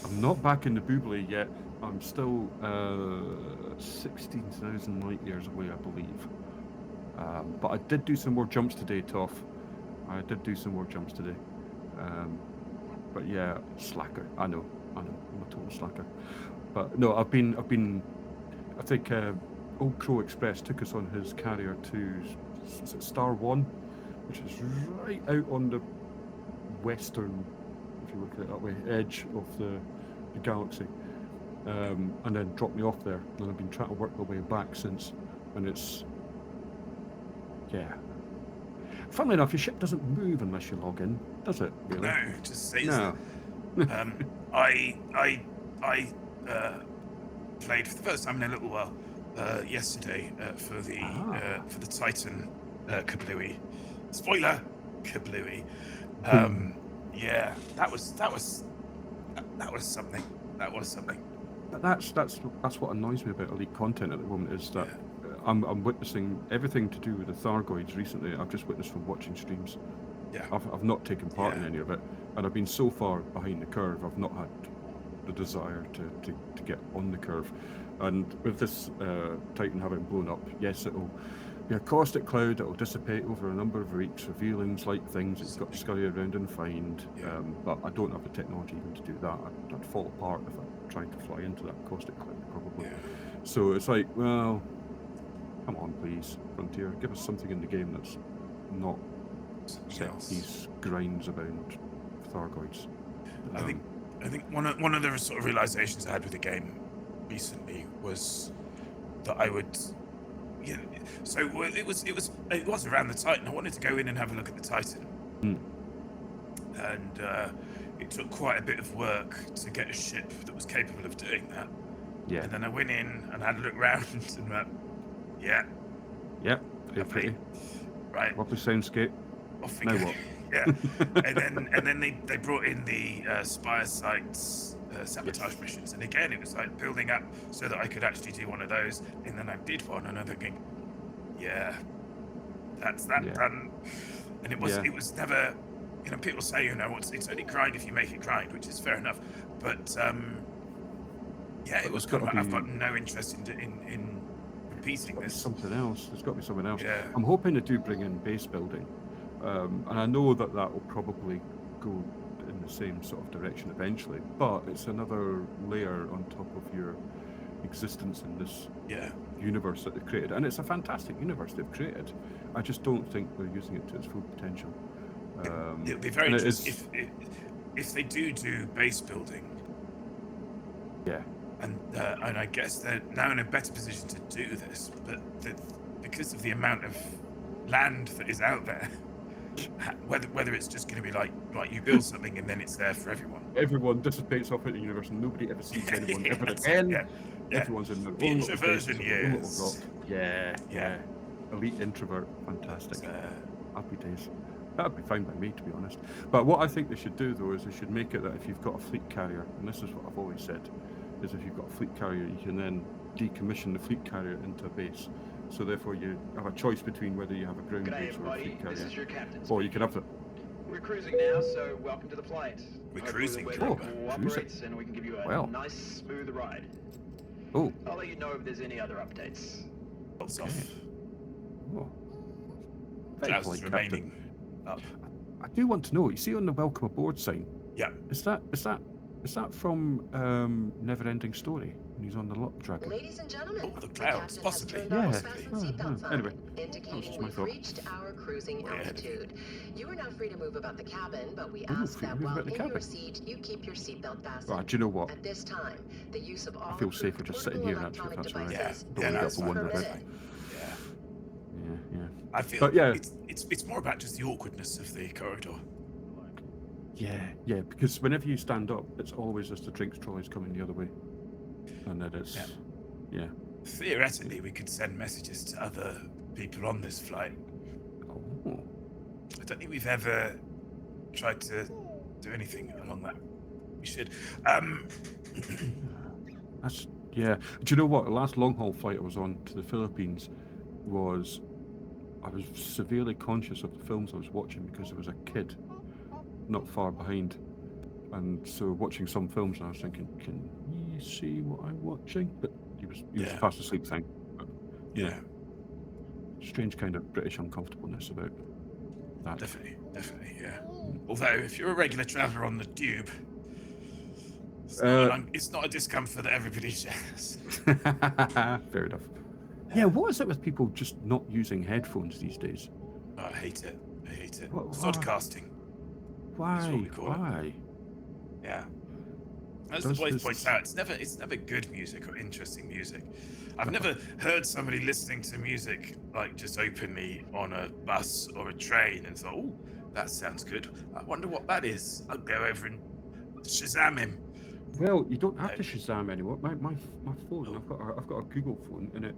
B: I'm not back in the Buble yet. I'm still 16,000 light years away, I believe. But I did do some more jumps today, Toff. I did do some more jumps today. But yeah, slacker. I know. I'm a total slacker. But no, I've been. I think Old Crow Express took us on his carrier to Star 1, which is right out on the western, if you look at it that way, edge of the galaxy. And then dropped me off there, and I've been trying to work my way back since. And it's, yeah. Funnily enough, your ship doesn't move unless you log in, does it? Really?
A: No, it just stays
B: No.
A: there. I played for the first time in a little while yesterday for the Titan Kablooey. Spoiler, Kablooey. Yeah, that was something. That was something.
B: But that's what annoys me about Elite content at the moment, is that I'm witnessing everything to do with the Thargoids recently. I've just witnessed from watching streams.
A: Yeah.
B: I've not taken part in any of it, and I've been so far behind the curve. I've not had the desire to get on the curve. And with this Titan having blown up, yes, it'll be a caustic cloud that will dissipate over a number of weeks, revealing slight things that you've got to scurry around and find. But I don't have the technology even to do that. I'd fall apart if I tried to fly into that caustic cloud, probably.
A: Yeah.
B: So it's like, well, come on, please, Frontier, give us something in the game that's not set these grinds around Thargoids.
A: I think one of the sort of realizations I had with the game recently was that I would, so it was around the Titan. I wanted to go in and have a look at the Titan, and it took quite a bit of work to get a ship that was capable of doing that.
B: Yeah.
A: And then I went in and had a look round and went, yeah.
B: Yep. They're pretty.
A: Right.
B: Lovely soundscape.
A: Off we
B: Now
A: go.
B: what?
A: Yeah. and then they brought in the Spire sites sabotage missions, and again it was like building up so that I could actually do one of those, and then I did one, and I'm thinking, yeah, that's that done. And it was never, people say, it's only grind if you make it grind, which is fair enough, but it was kind of, I've got no interest in repeating this.
B: Something else. There's got to be something else.
A: Yeah.
B: I'm hoping to bring in base building, and I know that will probably go in the same sort of direction eventually, but it's another layer on top of your existence in this universe that they've created, and it's a fantastic universe they've created. I just don't think they're using it to its full potential.
A: It'll be very interesting if they do base building.
B: Yeah.
A: And I guess they're now in a better position to do this, but because of the amount of land that is out there, whether it's just going to be like you build something and then it's there for everyone.
B: Everyone dissipates off into the universe and nobody ever sees anyone ever again.
A: Yeah.
B: Everyone's in their
A: The
B: own little
A: introversion,
B: space,
A: yes.
B: own little rock. Yeah. Elite introvert, fantastic. Happy days. That'd be fine by me, to be honest. But what I think they should do, though, is they should make it that if you've got a fleet carrier, and this is what I've always said, is if you've got a fleet carrier, you can then decommission the fleet carrier into a base. So therefore, you have a choice between whether you have a ground base or a fleet carrier.
D: This is your captain.
B: Or you can have it.
D: We're cruising now, so welcome to the flight.
A: We're
D: Hopefully
A: cruising.
D: The
B: Oh,
D: weather cooperates and we can give you a nice, smooth ride.
B: Oh.
D: I'll let you know if there's any other updates.
A: Lots off.
B: Oh.
A: Clouds remaining up.
B: I do want to know. You see on the welcome aboard sign?
A: Yeah.
B: Is that from Never Ending Story? and he's on the luck dragon.
C: Ladies and gentlemen,
A: Oh, the
C: the
A: clouds,
C: captain has
A: possibly.
C: turned on his
B: Yeah.
C: fasten seatbelt sign,
B: Anyway, that was
C: indicating
B: just my
C: we've
B: thought.
C: reached our cruising
A: We're ahead of you.
C: altitude. You are now free to move about the cabin, but we
B: Ooh,
C: ask
B: free to
C: that
B: move
C: while
B: about the
C: in your
B: cabin.
C: seat, you keep your seatbelt fastened.
B: Right, do you know what?
C: At this time, the use of all
B: I feel safer
C: approved
B: just sitting
C: portable
B: here, actually, if
C: electronic
B: that's all right.
C: devices
A: Yeah,
B: Don't
A: no,
B: wake
A: it's
B: up and
A: fine,
B: wonder
A: that's
B: about.
A: fine. Yeah.
B: Yeah.
A: I feel
B: But yeah.
A: it's more about just the awkwardness of the corridor.
B: Yeah, because whenever you stand up, it's always just the drinks trolleys coming the other way, and then it's yeah.
A: Theoretically, we could send messages to other people on this flight.
B: Oh,
A: I don't think we've ever tried to do anything along that. We should.
B: that's yeah. Do you know what? The last long haul flight I was on to the Philippines was I was severely conscious of the films I was watching because there was a kid not far behind, and so watching some films, and I was thinking, can you see what I'm watching? But he was fast asleep thing. But,
A: Yeah.
B: Strange kind of British uncomfortableness about that.
A: Definitely, yeah. Although, if you're a regular traveller on the tube, it's not a discomfort that everybody shares.
B: Fair enough. Yeah, what is it with people just not using headphones these days?
A: Oh, I hate it.
B: What-
A: Sodcasting.
B: Why?
A: That's what we call it.
B: Why?
A: Yeah. As
B: Does
A: the voice
B: this-
A: points out, it's never good music or interesting music. I've never heard somebody listening to music like just openly on a bus or a train and thought, "Oh, that sounds good. I wonder what that is. I'll go over and Shazam him."
B: Well, you don't have to Shazam anymore. My phone, I've got a Google phone, and it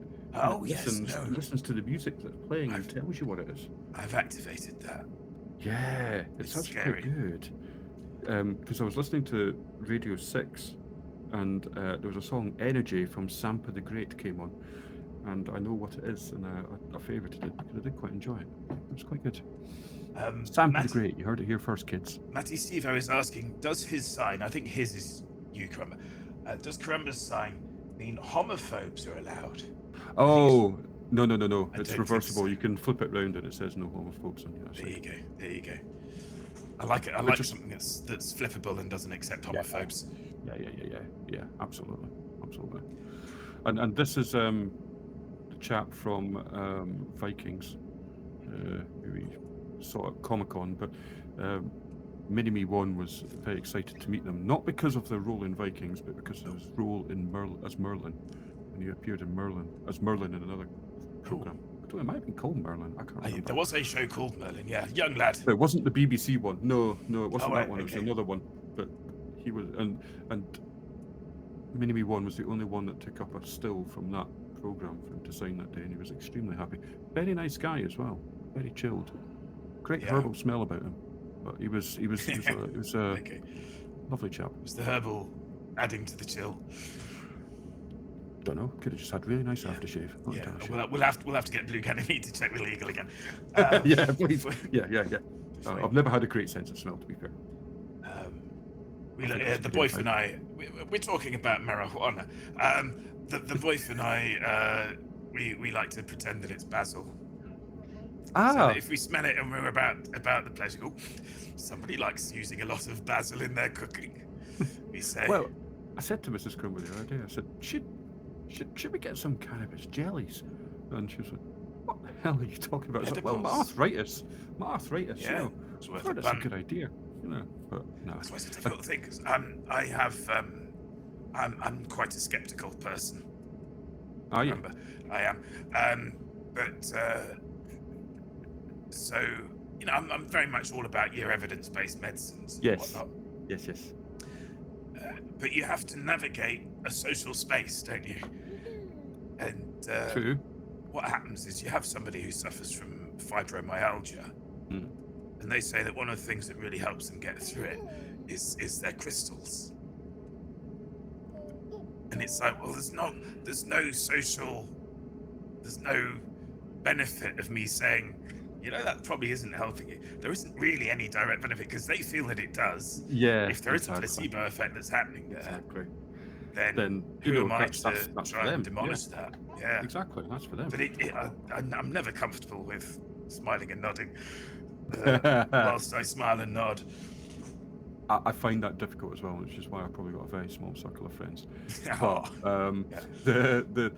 B: listens to the music that's playing and tells you what it is.
A: I've activated that.
B: Yeah, it's actually quite good. Because I was listening to Radio 6, and there was a song "Energy" from Sampa the Great came on, and I know what it is, and I favorited it because I did quite enjoy it. It was quite good. Sampa the Great, you heard it here first, kids.
A: Matty Steve is asking, does his sign, I think his is you, Carrumba, does Carrumba's sign mean homophobes are allowed?
B: Oh, no.
A: I
B: It's
A: don't think
B: reversible.
A: so.
B: You can flip it round and it says no homophobes on the other side.
A: There you go. I like it. I like something that's flippable and doesn't accept homophobes.
B: Yeah, absolutely. And this is the chap from Vikings, who we saw at Comic-Con, but Mini-Me 1 was very excited to meet them, not because of their role in Vikings, but because of his role in as Merlin, and he appeared in as Merlin in another program. I don't know, it might have been called Merlin. I can't remember.
A: There was a show called Merlin, yeah. Young lad.
B: It wasn't the BBC one. No, it wasn't
A: Oh,
B: that one. It
A: okay.
B: was another one. But he was, and Mini-Me 1 was the only one that took up a still from that program for him to sign that day, and he was extremely happy. Very nice guy as well. Very chilled. Great herbal smell about him. But he was a
A: Okay.
B: lovely chap.
A: Was the herbal adding to the chill?
B: Don't know. Could have just had really nice aftershave. Not
A: Yeah.
B: entirely sure.
A: We'll have to get Blue Ganymede to check we're legal again.
B: Yeah, please. Yeah. I've never had a great sense of smell, to be fair.
A: The boyf and I, we're talking about marijuana. The boyf and I, we like to pretend that it's basil. So that if we smell it and we're about the place, oh, somebody likes using a lot of basil in their cooking. We say.
B: Well, I said to Mrs. Carrumba the other day, I said, should we get some cannabis jellies? And she was like, what the hell are you talking about? I was like, well, my arthritis,
A: Yeah,
B: you know.
A: it's
B: I
A: worth
B: thought
A: a
B: it's a
A: bun.
B: good idea, you know. But no.
A: That's why it's a difficult thing, because I'm quite a skeptical person.
B: Are you?
A: Remember, I am. But so you know, I'm very much all about your evidence-based medicines. And
B: Yes.
A: whatnot.
B: Yes.
A: But you have to navigate a social space, don't you? And
B: True.
A: what happens is you have somebody who suffers from fibromyalgia,
B: Mm.
A: and they say that one of the things that really helps them get through it is their crystals. And it's like, well, there's no benefit of me saying, you know, that probably isn't helping you. There isn't really any direct benefit because they feel that it does.
B: Yeah.
A: If there is a placebo effect that's happening there,
B: Exactly.
A: then
B: you
A: who
B: know,
A: am I
B: that's
A: to
B: for
A: try
B: them,
A: and demolish that? Yeah.
B: Exactly. That's for them.
A: But I'm never comfortable with smiling and nodding whilst I smile and nod.
B: I find that difficult as well, which is why I've probably got a very small circle of friends.
A: Oh,
B: But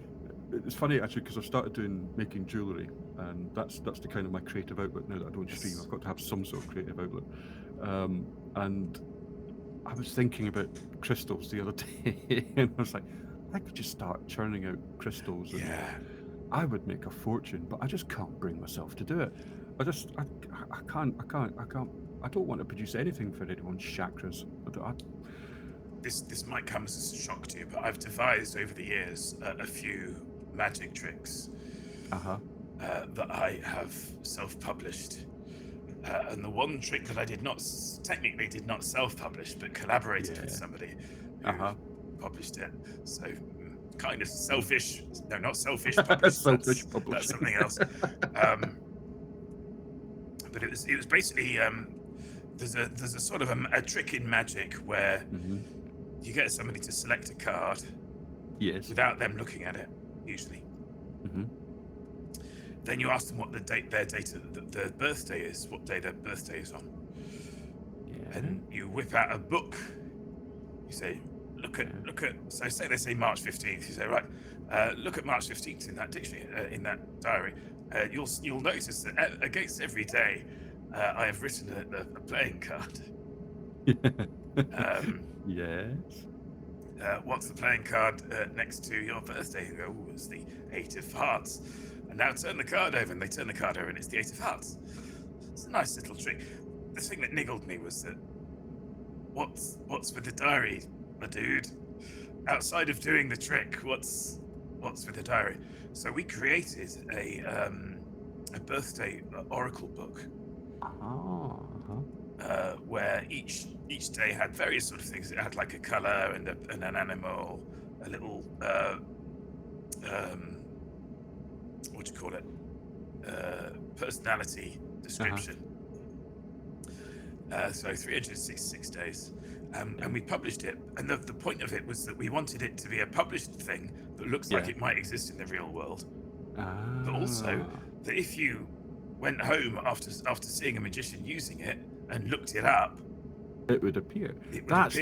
B: it's funny actually because I've started making jewellery, and that's the kind of my creative outlet now that I don't stream. I've got to have some sort of creative outlet, and I was thinking about crystals the other day, and I was like, I could just start churning out crystals, and I would make a fortune, but I just can't bring myself to do it. I can't. I don't want to produce anything for anyone's chakras.
A: This might come as a shock to you, but I've devised over the years a few magic tricks that I have self-published. And the one trick that I technically did not self-publish, but collaborated with somebody who published it. So kind of selfish. No, not selfish published.
B: Selfish publishing.
A: That's something else. But it was basically there's a sort of a trick in magic where you get somebody to select a card without them looking at it, usually. Then you ask them what their birthday is, what day their birthday is on. And you whip out a book. You say, look at. So say they say March 15th. You say, right, look at March 15th in that dictionary, in that diary. You'll notice that against every day, I have written a playing card.
B: Yes.
A: What's the playing card next to your birthday? You go, oh, it's the 8 of Hearts. And now turn the card over, and they turn the card over, and it's the 8 of Hearts. It's a nice little trick. The thing that niggled me was that what's with the diary, my dude? Outside of doing the trick, what's with the diary? So we created a birthday oracle book. Where each day had various sort of things. It had like a color and an animal, a little what do you call it? Personality description. So 366 days, and we published it. And the point of it was that we wanted it to be a published thing that looks like it might exist in the real world, but also that if you went home after seeing a magician using it and looked it up,
B: it would appear. That's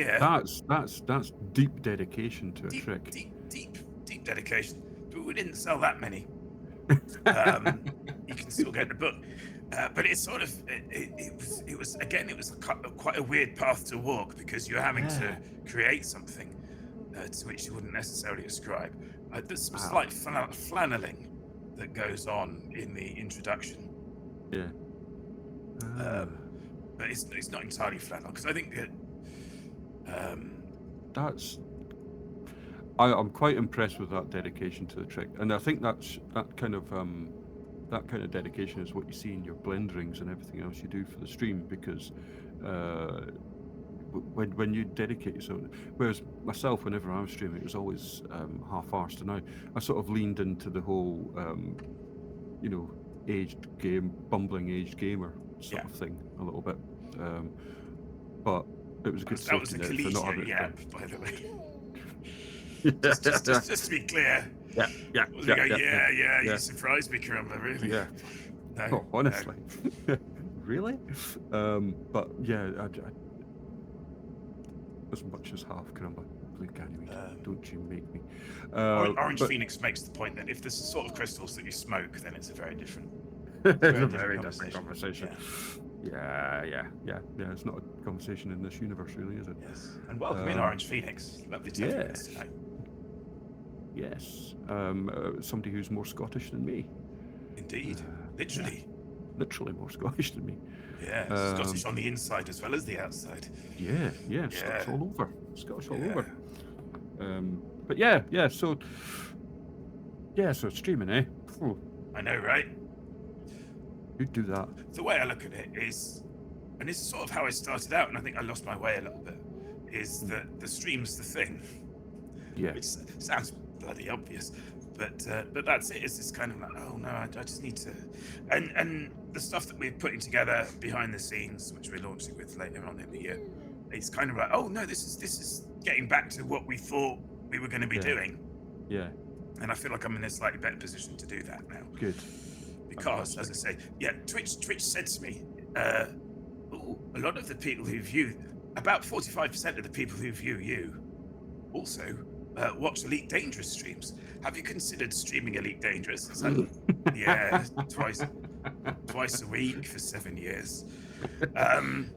B: deep dedication to a trick.
A: Deep dedication. But we didn't sell that many. You can still get the book, but it's sort of it was quite a weird path to walk, because you're having to create something to which you wouldn't necessarily ascribe. There's some slight flanneling that goes on in the introduction. But it's not entirely flannel, because I think that
B: I'm quite impressed with that dedication to the trick, and I think that kind of dedication is what you see in your blenderings and everything else you do for the stream, because when you dedicate yourself, whereas myself, whenever I was streaming, it was always half-arsed, and I sort of leaned into the whole bumbling aged gamer sort of thing a little bit, but it was a good safety net for not having it.
A: By the way. just to be clear. You surprised me, Carrumba, really.
B: Yeah. No, honestly. No. Really? But yeah, I as much as half Carrumba. Please, don't you make me.
A: Orange Phoenix makes the point that if there's the sort of crystals that you smoke, then it's a very different.
B: Very different conversation. Yeah. It's not a conversation in this universe, really, is it?
A: Yes. And welcome in, Orange Phoenix. Lovely to have you tonight.
B: Yes. Somebody who's more Scottish than me.
A: Indeed. Literally.
B: Literally more Scottish than me.
A: Yeah. Scottish on the inside as well as the outside.
B: Yeah. Scottish all over. All over. But yeah. So streaming, eh? Oh.
A: I know, right?
B: You do that.
A: The way I look at it is, and this is sort of how I started out, and I think I lost my way a little bit, is that the stream's the thing.
B: Yeah.
A: Which sounds bloody obvious, but that's it. It's this kind of like, oh no, I just need to, and the stuff that we're putting together behind the scenes, which we're launching with later on in the year, it's kind of like, oh no, this is getting back to what we thought we were going to be doing.
B: Yeah.
A: And I feel like I'm in a slightly better position to do that now.
B: Good.
A: Because, as I say, Twitch said to me, a lot of the people who view about 45% of the people who view you also watch Elite Dangerous streams. Have you considered streaming Elite Dangerous? It's like, yeah, twice a week for 7 years.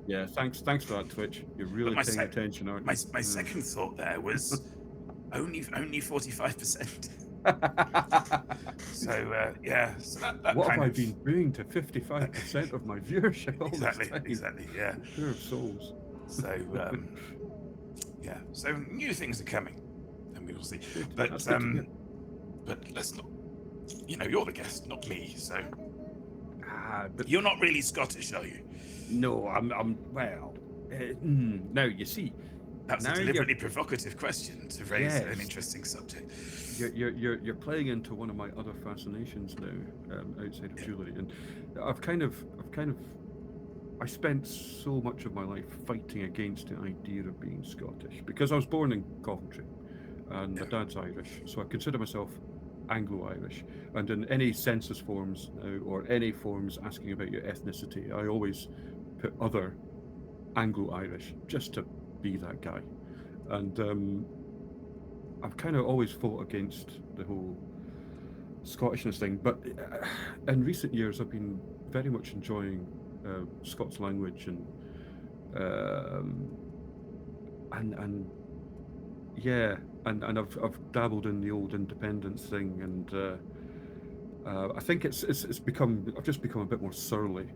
B: Yeah, thanks for that, Twitch. You're really paying attention, aren't you?
A: My second thought there was only 45%. So yeah, so that
B: what
A: kind
B: have I
A: of
B: been doing to 55% of my viewership all this time?
A: exactly, yeah.
B: Poor souls.
A: So yeah, so new things are coming, and we will see.
B: Good.
A: But
B: That's good to hear.
A: but let's not. You know, you're the guest, not me. So
B: But
A: you're not really Scottish, are you?
B: no, I'm well. Now you see,
A: That was a deliberately provocative question to raise an interesting subject.
B: You're playing into one of my other fascinations now, outside of jewellery, and I spent so much of my life fighting against the idea of being Scottish because I was born in Coventry, and my dad's Irish, so I consider myself Anglo-Irish. And in any census forms now, or any forms asking about your ethnicity, I always put other Anglo-Irish just to be that guy. And I've kind of always fought against the whole Scottishness thing, but in recent years I've been very much enjoying Scots language and yeah, and I've dabbled in the old independence thing, and I think it's become, I've just become a bit more surly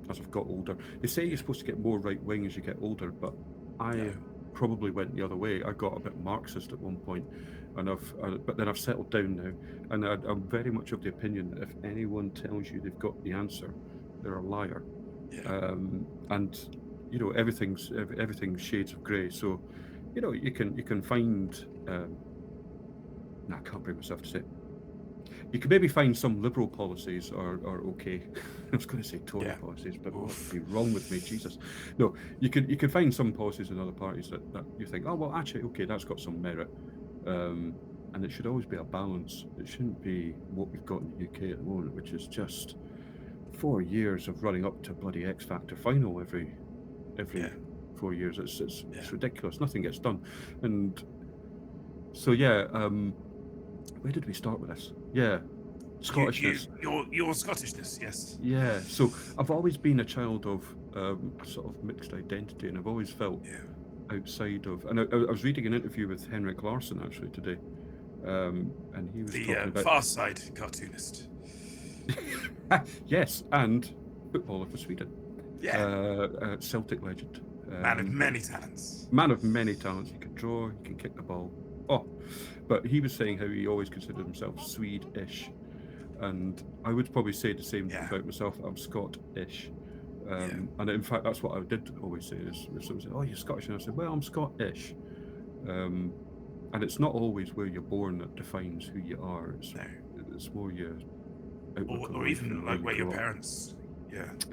B: as I've got older. They say you're supposed to get more right wing as you get older, but I probably went the other way. I got a bit Marxist at one point, and but then I've settled down now, and I'm very much of the opinion that if anyone tells you they've got the answer, they're a liar. And you know, everything's shades of grey. So you know, you can find. I can't bring myself to say it. You can maybe find some liberal policies are okay. I was going to say Tory policies, but what would be wrong with me? Jesus. No, you can find some policies in other parties that you think, oh well, actually, okay, that's got some merit. And it should always be a balance. It shouldn't be what we've got in the UK at the moment, which is just 4 years of running up to bloody X Factor final every 4 years. It's ridiculous. Nothing gets done. And so where did we start with this? Yeah, Scottishness.
A: Your Scottishness, yes.
B: Yeah, so I've always been a child of a sort of mixed identity, and I've always felt outside of. And I was reading an interview with Henrik Larsson actually today, and he was talking about
A: Far Side cartoonist.
B: Yes, and footballer for Sweden.
A: Yeah.
B: Celtic legend.
A: Man of many talents.
B: Man of many talents. He can draw. He can kick the ball. Oh, but he was saying how he always considered himself Swede-ish, and I would probably say the same about myself. I'm Scot-ish, and in fact, that's what I did always say. Is someone said, "Oh, you're Scottish," and I said, "Well, I'm Scot-ish," and it's not always where you're born that defines who you are. It's more your outlook
A: or even like where your parents.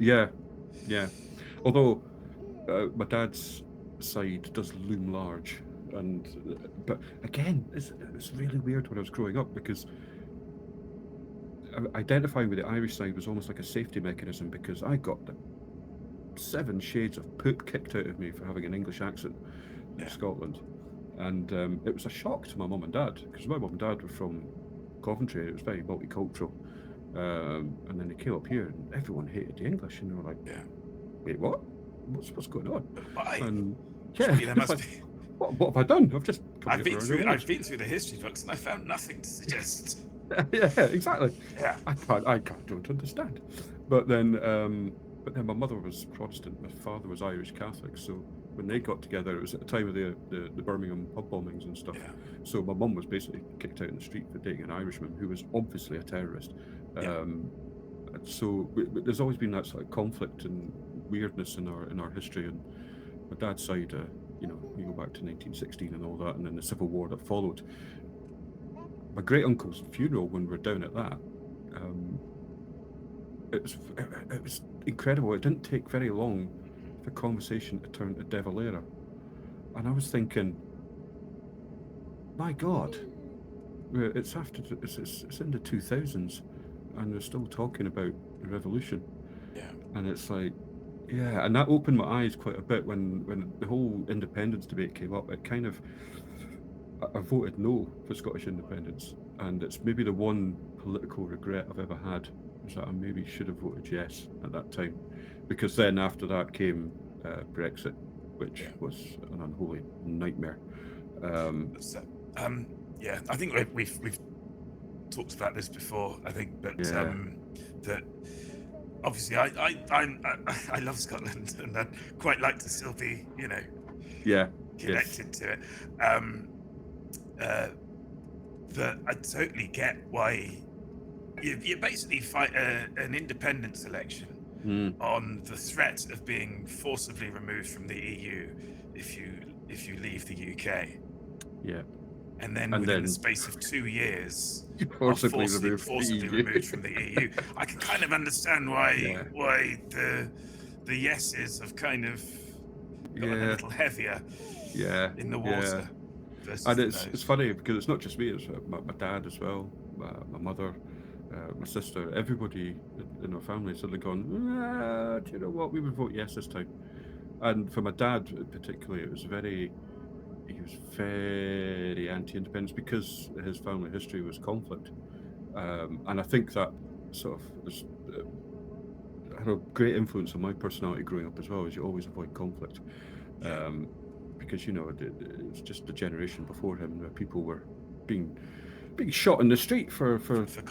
B: Yeah. Although my dad's side does loom large. But again, it's really weird when I was growing up, because identifying with the Irish side was almost like a safety mechanism, because I got the 7 shades of poop kicked out of me for having an English accent in Scotland, and it was a shock to my mum and dad, because my mum and dad were from Coventry. It was very multicultural, and then they came up here and everyone hated the English, and they were like, wait, what's going on?
A: Why?
B: And
A: there must be.
B: What have I done? I've just
A: I've been through the history books and I found nothing to suggest.
B: Yeah, exactly.
A: Yeah.
B: I don't understand. But then my mother was Protestant, my father was Irish Catholic, so when they got together, it was at the time of the Birmingham pub bombings and stuff. Yeah. So my mum was basically kicked out in the street for dating an Irishman who was obviously a terrorist. So there's always been that sort of conflict and weirdness in our history, and my dad's side, you know, we go back to 1916 and all that, and then the Civil War that followed. My great uncle's funeral, when we were down at that, it was incredible. It didn't take very long for conversation to turn to De Valera, and I was thinking, my God, it's in the 2000s, and they're still talking about the revolution.
A: Yeah.
B: And it's like, Yeah, and that opened my eyes quite a bit when the whole independence debate came up. It kind of, I voted no for Scottish independence, and it's maybe the one political regret I've ever had, is that I maybe should have voted yes at that time, because then after that came Brexit, which was an unholy nightmare.
A: So, yeah, I think we've talked about this before. I think, but that obviously I love Scotland, and I'd quite like to still be, connected to it. But I totally get why you basically fight an independence election on the threat of being forcibly removed from the EU if you leave the UK.
B: Yeah.
A: And then within the space of 2 years,
B: forcibly
A: removed from the EU. I can kind of understand why the yeses have kind of gotten a little heavier in the water.
B: And it's funny because it's not just me, it's my dad as well, my mother, my sister, everybody in our family suddenly gone, do you know what, we would vote yes this time. And for my dad particularly, he was very anti-independence because his family history was conflict. And I think that sort of had a great influence on my personality growing up as well, is you always avoid conflict. Because it's just the generation before him where people were being shot in the street for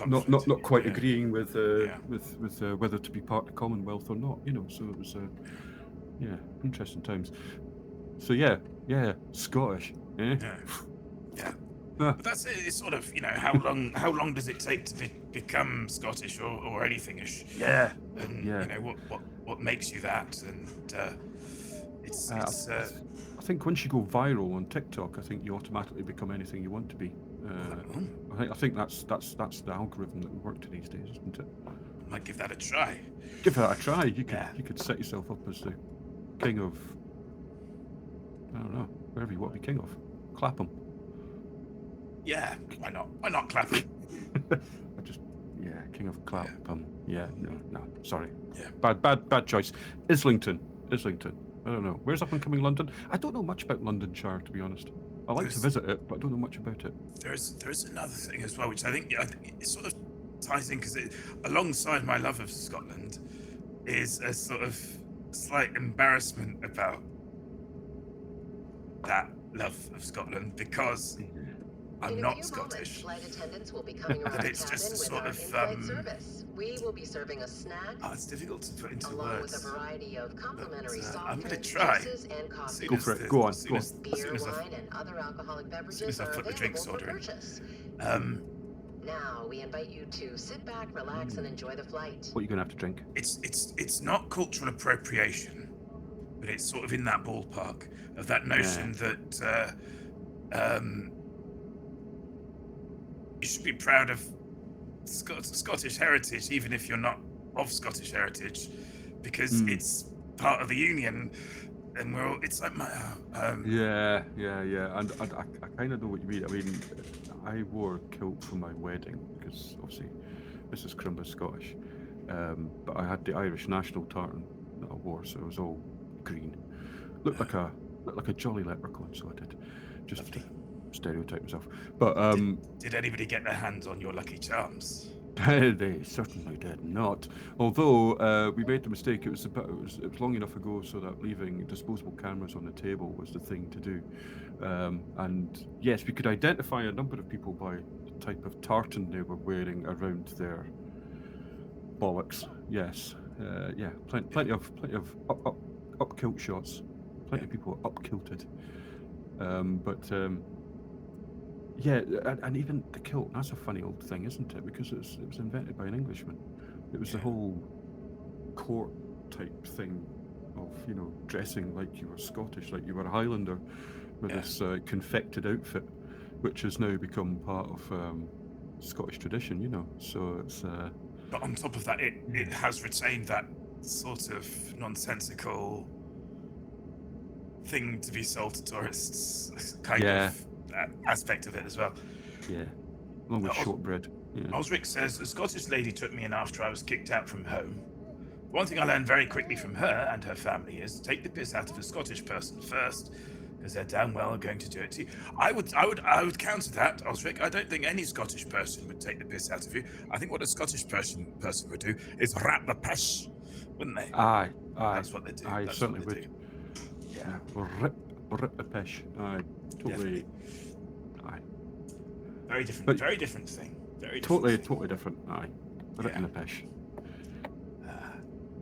B: not quite agreeing with whether to be part of the Commonwealth or not. So it was interesting times. So Scottish.
A: But that's it. It's sort of how long does it take to become Scottish or anything-ish? And what makes you that? And
B: I think once you go viral on TikTok, I think you automatically become anything you want to be. I think that's the algorithm that works these days, isn't it?
A: Might give that a try.
B: Give that a try. You could set yourself up as the king of, I don't know, whatever you want to be king of. Clapham.
A: Yeah, why not? Why not Clapham?
B: King of Clapham. No, sorry. Bad choice. Islington. I don't know. Where's up and coming London? I don't know much about Londonshire, to be honest. I like to visit it, but I don't know much about it.
A: There's another thing as well, which I think it sort of ties in, because alongside my love of Scotland is a sort of slight embarrassment about that love of Scotland, because I'm not Scottish.
C: Flight attendants will be coming around
A: it's
C: the
A: just
C: cabin
A: sort
C: with
A: of
C: our in-flight service. We will be serving a snack.
A: It's difficult to put into
C: along
A: words.
C: with a variety of complimentary soft
A: I'm going to
C: drinks,
A: try.
C: juices, and coffee.
B: Go for it. Go on.
C: Beer, wine, and other alcoholic beverages are available for purchase. Now we invite you to sit back, relax, and enjoy the flight.
B: What are you going to have to drink?
A: It's not cultural appropriation, but it's sort of in that ballpark of that notion that you should be proud of Scottish heritage, even if you're not of Scottish heritage, because it's part of the union, and we're all. It's like my.
B: And I kind of know what you mean. I mean, I wore a kilt for my wedding because obviously Mrs. Carrumba's Scottish, but I had the Irish national tartan that I wore, so it was all green. Looked like a jolly leprechaun, so I did. Just to stereotype myself. But
A: did anybody get their hands on your Lucky Charms?
B: They certainly did not. Although we made the mistake, it was long enough ago so that leaving disposable cameras on the table was the thing to do. And yes, we could identify a number of people by the type of tartan they were wearing around their bollocks. Yes, plenty of up kilt shots. Plenty of people up kilted. And even the kilt, that's a funny old thing, isn't it? Because it was invented by an Englishman. It was the whole court type thing of, dressing like you were Scottish, like you were a Highlander, with this confected outfit, which has now become part of Scottish tradition, So it's...
A: But on top of that, it has retained that sort of nonsensical thing to be sold to tourists, kind of aspect of it as well.
B: Yeah, along with shortbread.
A: Osric says, a Scottish lady took me in after I was kicked out from home. One thing I learned very quickly from her and her family is take the piss out of a Scottish person first, because they're damn well going to do it to you. I would counter that, Osric. I don't think any Scottish person would take the piss out of you. I think what a Scottish person would do is rap the piss, wouldn't they?
B: Aye.
A: That's what they do.
B: I
A: That's
B: certainly
A: what they
B: would.
A: do.
B: Yeah. Rip the pish. Aye. Totally.
A: Definitely.
B: Aye.
A: Very different.
B: But
A: very different thing. Very different
B: Totally,
A: thing.
B: totally different. Aye. Ripping the pish.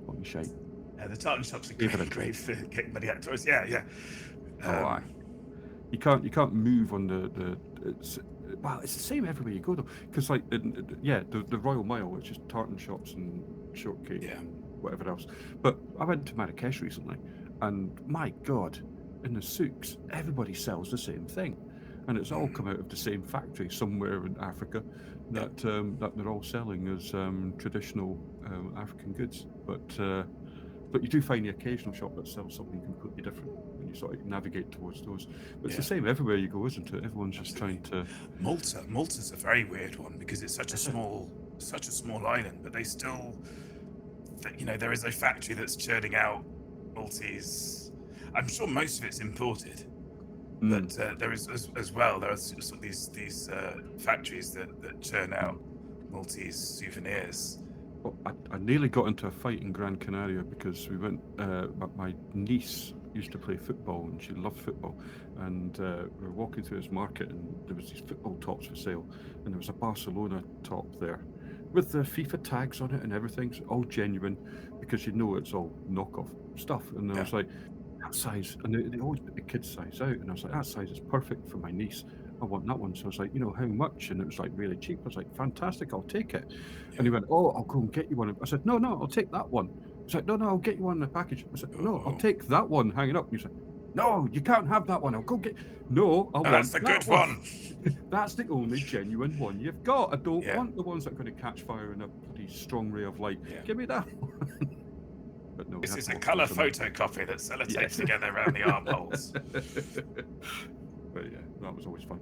B: What shite.
A: Yeah, the tartan shops are great for getting money out of toys. Yeah.
B: Aye. You can't move on the it's the same everywhere you go though, because like the Royal Mile, it's just tartan shops and shortcake and whatever else. But I went to Marrakesh recently, and my God, in the souks, everybody sells the same thing, and it's all come out of the same factory somewhere in Africa that they're all selling as traditional African goods. But you do find the occasional shop that sells something completely different when you sort of navigate towards those. But it's the same everywhere you go, isn't it? Everyone's just trying to.
A: Malta's a very weird one because it's such a small island, but they still, there is a factory that's churning out Maltese. I'm sure most of it's imported, but there is as well. There are sort of these factories that churn out Maltese souvenirs.
B: Well, I nearly got into a fight in Gran Canaria because we went. My niece used to play football and she loved football, and we were walking through this market and there was these football tops for sale, and there was a Barcelona top there with the FIFA tags on it and everything, so all genuine, because it's all knockoff stuff. And I was like, that size, and they always put the kids' size out, and I was like, that size is perfect for my niece. I want that one. So I was like, how much? And it was like really cheap. I was like, fantastic, I'll take it. And he went, oh, I'll go and get you one. I said, no, I'll take that one. He's like, no, I'll get you one in a package. I said, no, I'll take that one hanging up. He's like, no, you can't have that one. I'll go get. No, I want
A: that's the good one.
B: That's the only genuine one you've got. I don't want the ones that are going to catch fire in a bloody strong ray of light. Give me that one. But no,
A: this is a colour photocopy that's sellotaped together around the armholes.
B: But yeah, that was always fun.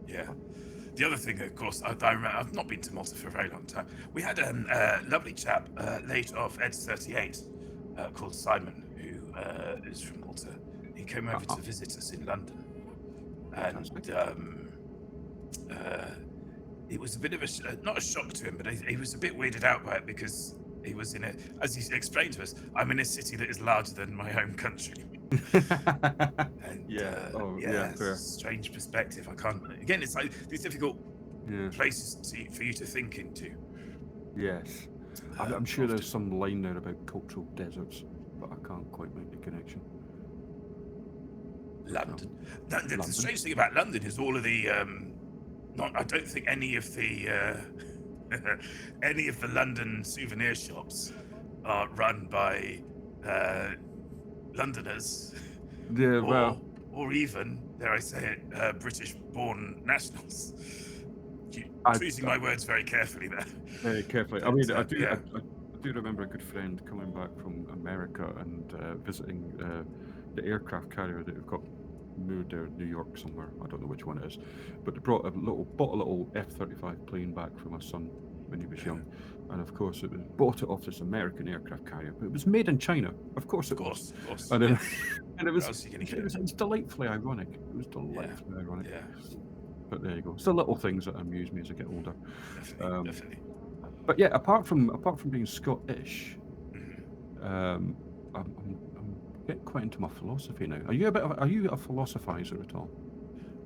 A: Yeah. The other thing, of course, I remember, I've not been to Malta for a very long time. We had a lovely chap, late of Ed's 38, called Simon, who is from Malta. He came over to visit us in London, and it was a bit of not a shock to him, but he was a bit weirded out by it because he was as he explained to us, I'm in a city that is larger than my home country. And
B: fair.
A: Strange perspective. I can't. Again, it's like these difficult places for you to think into.
B: Yes, I'm sure there's some line there about cultural deserts, but I can't quite make the connection.
A: London. The strange thing about London is all of the. I don't think any of the London souvenir shops are run by Londoners.
B: Yeah,
A: or even, dare I say it, British-born nationals. Choosing my words very carefully there.
B: Very carefully. I mean, I do remember a good friend coming back from America and visiting the aircraft carrier that we've got moved there in New York somewhere. I don't know which one it is, but they bought a little F-35 plane back for my son when he was young. And of course, it was bought it off this American aircraft carrier, but it was made in China. Of course it was.
A: Of course.
B: And it was delightfully ironic. It was delightfully ironic.
A: Yeah.
B: But there you go. It's the little things that amuse me as I get older.
A: Definitely.
B: But yeah, apart from being Scottish, I'm getting quite into my philosophy now. Are you a philosophizer at all?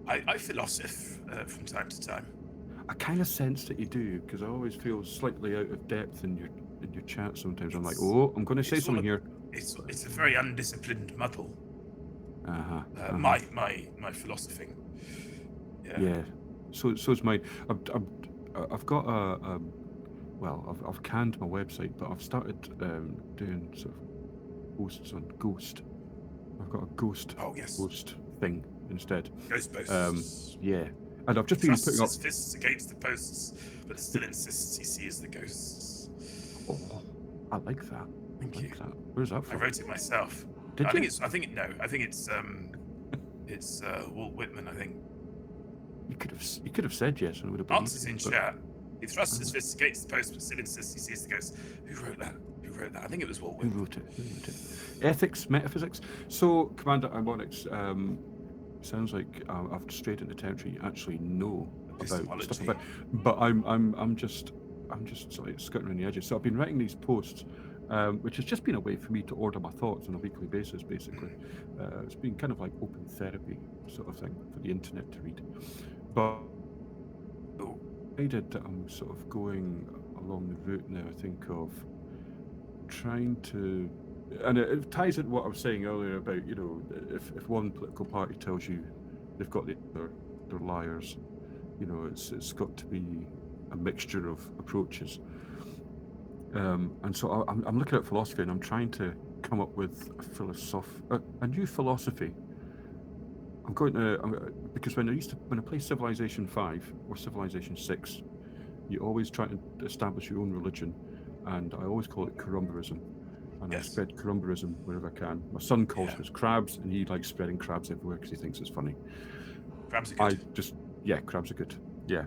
A: I philosoph from time to time.
B: I kind of sense that you do, because I always feel slightly out of depth in your chat sometimes. I'm like, I'm going to say something here.
A: It's a very undisciplined muddle. My philosophing.
B: Yeah. So is mine. I've got I've canned my website, but I've started doing sort of posts on Ghost. I've got a Ghost post thing instead.
A: Ghost posts.
B: Yeah. And I've just been putting up
A: his fists against the posts, but still insists he sees the ghosts.
B: Oh, I like that.
A: Thank you.
B: That. Where's that from?
A: I wrote it myself. I think it's Walt Whitman. I think.
B: You could have said yes, and it would have been.
A: Answers in chat. He thrusts his fists against the post, but still insists he sees the ghost. Who wrote that? wrote that? I think it was Walt
B: Who
A: Whitman.
B: wrote it? Ethics, metaphysics. So, Commander Imonix, sounds like I've strayed into territory you actually know about stuff about, but I'm just sort of skirting around the edges. So I've been writing these posts, which has just been a way for me to order my thoughts on a weekly basis. Basically, it's been kind of like open therapy sort of thing for the internet to read. But I did that I'm sort of going along the route now. I think of trying to, and it ties into what I was saying earlier about, you know, if one political party tells you they've got they're liars, you know, it's got to be a mixture of approaches. And so I'm looking at philosophy, and I'm trying to come up with a new philosophy. I'm going to, because when I play Civilization 5 or Civilization 6, you always try to establish your own religion, and I always call it Carrumbaism. And I spread Carrumbaism wherever I can. My son calls us crabs, and he likes spreading crabs everywhere because he thinks it's funny.
A: Crabs are good.
B: Crabs are good. Yeah.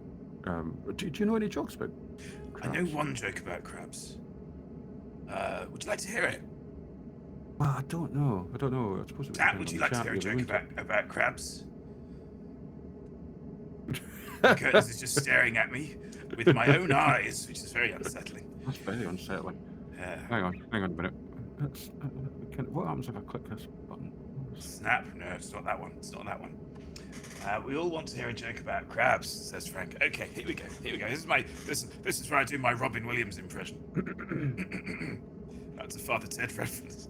B: Do you know any jokes about crabs?
A: I know one joke about crabs. Would you like to hear it?
B: Well, I don't know. I suppose it
A: Would you like to hear a joke about crabs? Curtis is just staring at me with my own eyes, which is very unsettling.
B: That's very unsettling. Hang on a minute. What happens if I click this button?
A: Snap? No, it's not that one. We all want to hear a joke about crabs, says Frank. Okay, here we go. This is where I do my Robin Williams impression. That's a Father Ted reference.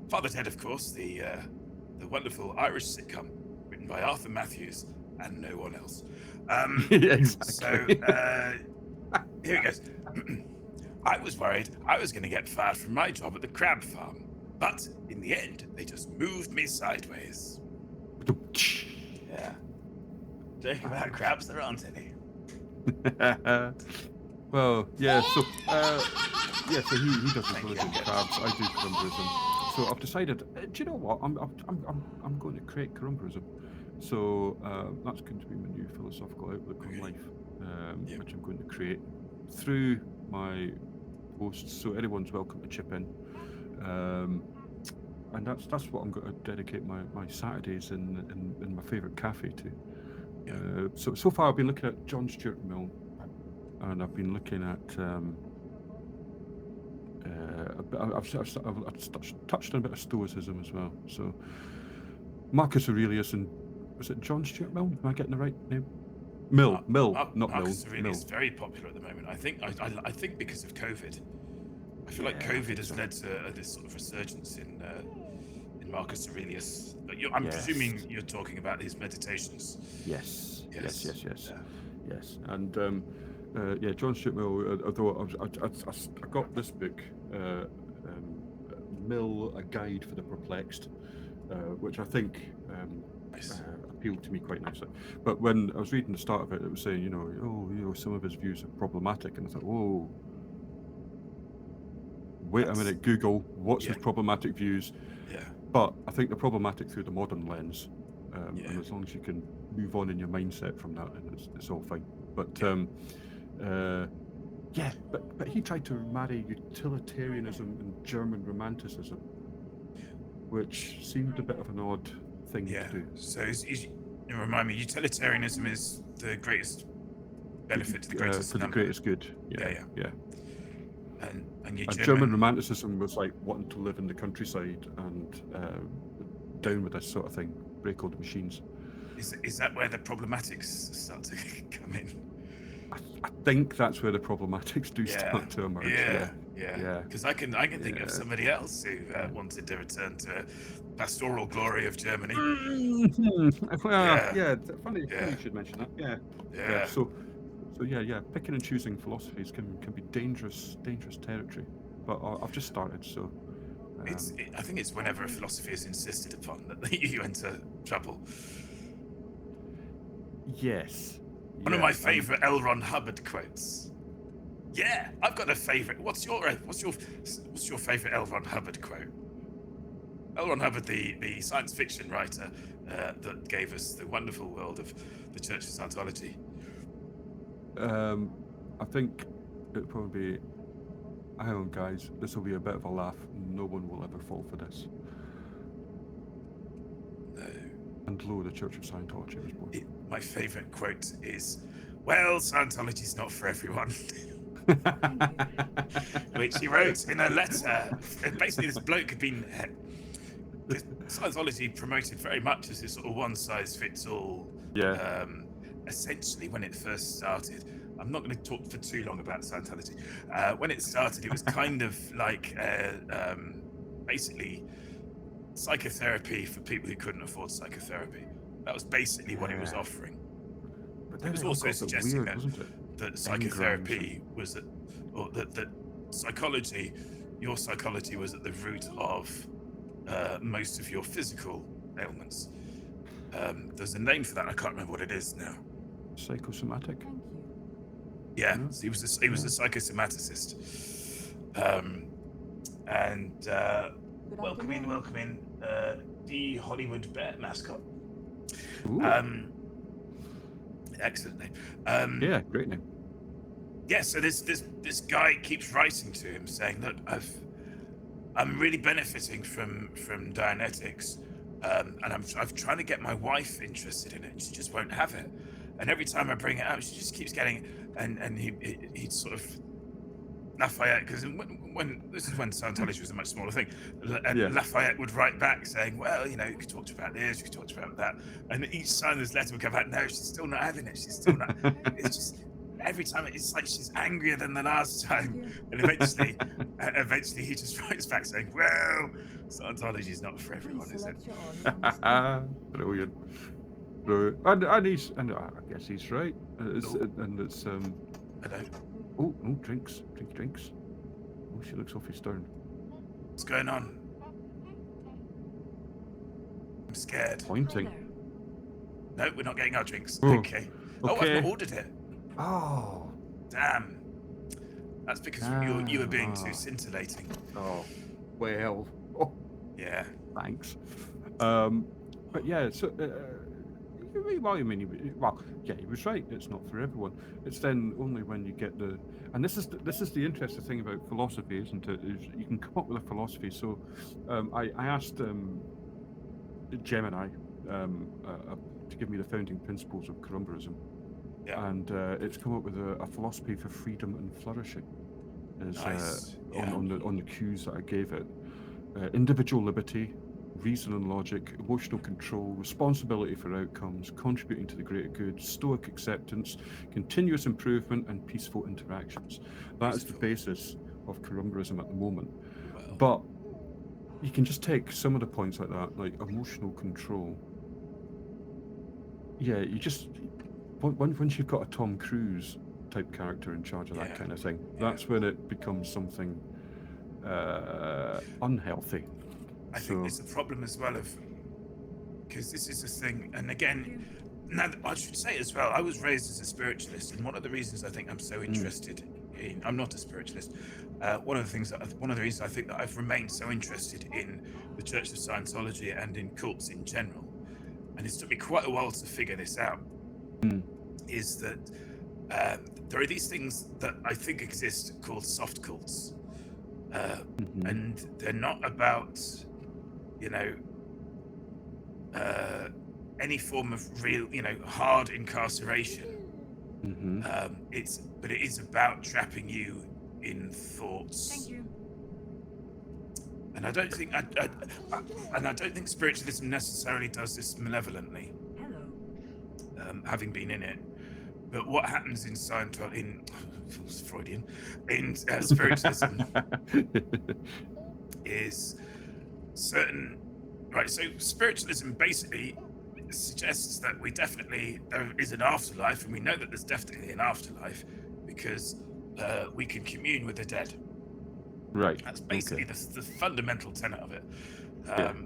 A: Father Ted, of course, the wonderful Irish sitcom written by Arthur Matthews and no one else.
B: Exactly.
A: So here it goes. I was worried I was going to get fired from my job at the crab farm, but in the end, they just moved me sideways. Yeah. Joke about crabs, there aren't any.
B: Well, yeah. So, so he doesn't believe in crabs. I do Carrumbaism. So I've decided. Do you know what? I'm going to create Carrumbaism. So that's going to be my new philosophical outlook on life, which I'm going to create through my posts. So anyone's welcome to chip in. And that's what I'm going to dedicate my Saturdays in my favourite cafe to. So far I've been looking at John Stuart Mill, and I've been looking at I've touched on a bit of Stoicism as well. So Marcus Aurelius and was it John Stuart Mill? Am I getting the right name? Not
A: Marcus
B: Mill.
A: Aurelius is very popular at the moment. I think because of COVID. I feel like COVID has led to this sort of resurgence in Marcus Aurelius. But I'm presuming you're talking about his meditations.
B: Yes. And John Stuart Mill. Although I got this book, Mill: A Guide for the Perplexed, which I think appealed to me quite nicely. But when I was reading the start of it, it was saying, some of his views are problematic, and I thought, whoa. Wait a minute, Google, what's his problematic views?
A: Yeah.
B: But I think they're problematic through the modern lens. And as long as you can move on in your mindset from that, and it's all fine. But but he tried to marry utilitarianism and German romanticism, which seemed a bit of an odd thing to do.
A: So remind me, utilitarianism is the greatest benefit to the greatest
B: for the greatest good. Yeah.
A: And
B: German romanticism was like wanting to live in the countryside and down with this sort of thing, break all the machines.
A: Is that where the problematics start to come in?
B: I think that's where the problematics do start to emerge.
A: Yeah. Because I can think of somebody else who wanted to return to pastoral glory of Germany.
B: Funny you should mention that. Yeah. So picking and choosing philosophies can be dangerous territory. But I've just started, so.
A: I think it's whenever a philosophy is insisted upon that you enter trouble.
B: Yes.
A: One of my favourite L. Ron Hubbard quotes. Yeah, I've got a favourite. What's your favourite L. Ron Hubbard quote? L. Ron Hubbard, the science fiction writer that gave us the wonderful world of the Church of Scientology.
B: I think it'd probably be hang on, guys. This will be a bit of a laugh. No one will ever fall for this.
A: No.
B: And lo, the Church of Scientology was born.
A: My favourite quote is, "Well, Scientology's not for everyone," which he wrote in a letter. Basically, this bloke had been. Scientology promoted very much as this sort of one-size-fits-all.
B: Yeah.
A: Essentially, when it first started, I'm not going to talk for too long about Scientology. When it started, it was kind of like basically psychotherapy for people who couldn't afford psychotherapy. That was basically what it was offering.
B: But
A: It was
B: all
A: also
B: got a bit
A: suggesting
B: weird,
A: that psychotherapy was, or that psychology, your psychology was at the root of most of your physical ailments. There's a name for that. I can't remember what it is now.
B: Psychosomatic.
A: Yeah, so he was a psychosomaticist. Welcome in, the Hollywood Bear mascot.
B: Ooh.
A: Excellent name.
B: Yeah, great name.
A: Yeah, so this guy keeps writing to him saying, "Look, I'm really benefiting from Dianetics, and I'm trying to get my wife interested in it, and she just won't have it. And every time I bring it up, she just keeps getting." And he sort of Lafayette, because when this is when Scientology was a much smaller thing, and
B: Yeah.
A: Lafayette would write back saying, "Well, you know, you could talk about this, you could talk about that," and each time this letter would come back, "No, she's still not having it. She's still not." It's just every time it's like she's angrier than the last time, and eventually he just writes back saying, "Well, Scientology is not for everyone, is it?"
B: Brilliant. And I guess he's right. It's
A: I don't.
B: Oh, drinks. Oh, she looks awfully stoned.
A: What's going on? I'm scared.
B: Pointing.
A: No, we're not getting our drinks.
B: Oh,
A: Okay. Oh, I've not ordered it.
B: Oh.
A: Damn. That's because you were being too scintillating.
B: Oh. Well. Oh.
A: Yeah.
B: Thanks. But yeah, so he was right. It's not for everyone. It's then only when you get and this is the interesting thing about philosophy, isn't it? Is you can come up with a philosophy. So, I asked Gemini to give me the founding principles of Carrumbaism, and it's come up with a philosophy for freedom and flourishing.
A: Nice.
B: On the cues that I gave it: individual liberty, reason and logic, emotional control, responsibility for outcomes, contributing to the greater good, stoic acceptance, continuous improvement, and peaceful interactions. That is the basis of Carrumbaism at the moment. But you can just take some of the points like that, like emotional control. Yeah, you just once you've got a Tom Cruise type character in charge of that kind of thing, that's when it becomes something unhealthy.
A: I think there's a problem as well because this is a thing, and again, now I should say as well, I was raised as a spiritualist, and one of the reasons I think I'm so interested in, I'm not a spiritualist, one of the reasons I think that I've remained so interested in the Church of Scientology and in cults in general, and it's took me quite a while to figure this out, is that there are these things that I think exist called soft cults, and they're not about any form of real, hard incarceration. But it is about trapping you in thoughts.
E: Thank you.
A: And I don't think spiritualism necessarily does this malevolently.
E: Hello.
A: Having been in it, but what happens in Scientology, Freudian, in spiritualism, is certain. Right, so spiritualism basically suggests that there is an afterlife, and we know that there's definitely an afterlife because we can commune with the dead.
B: Right.
A: That's basically the fundamental tenet of it.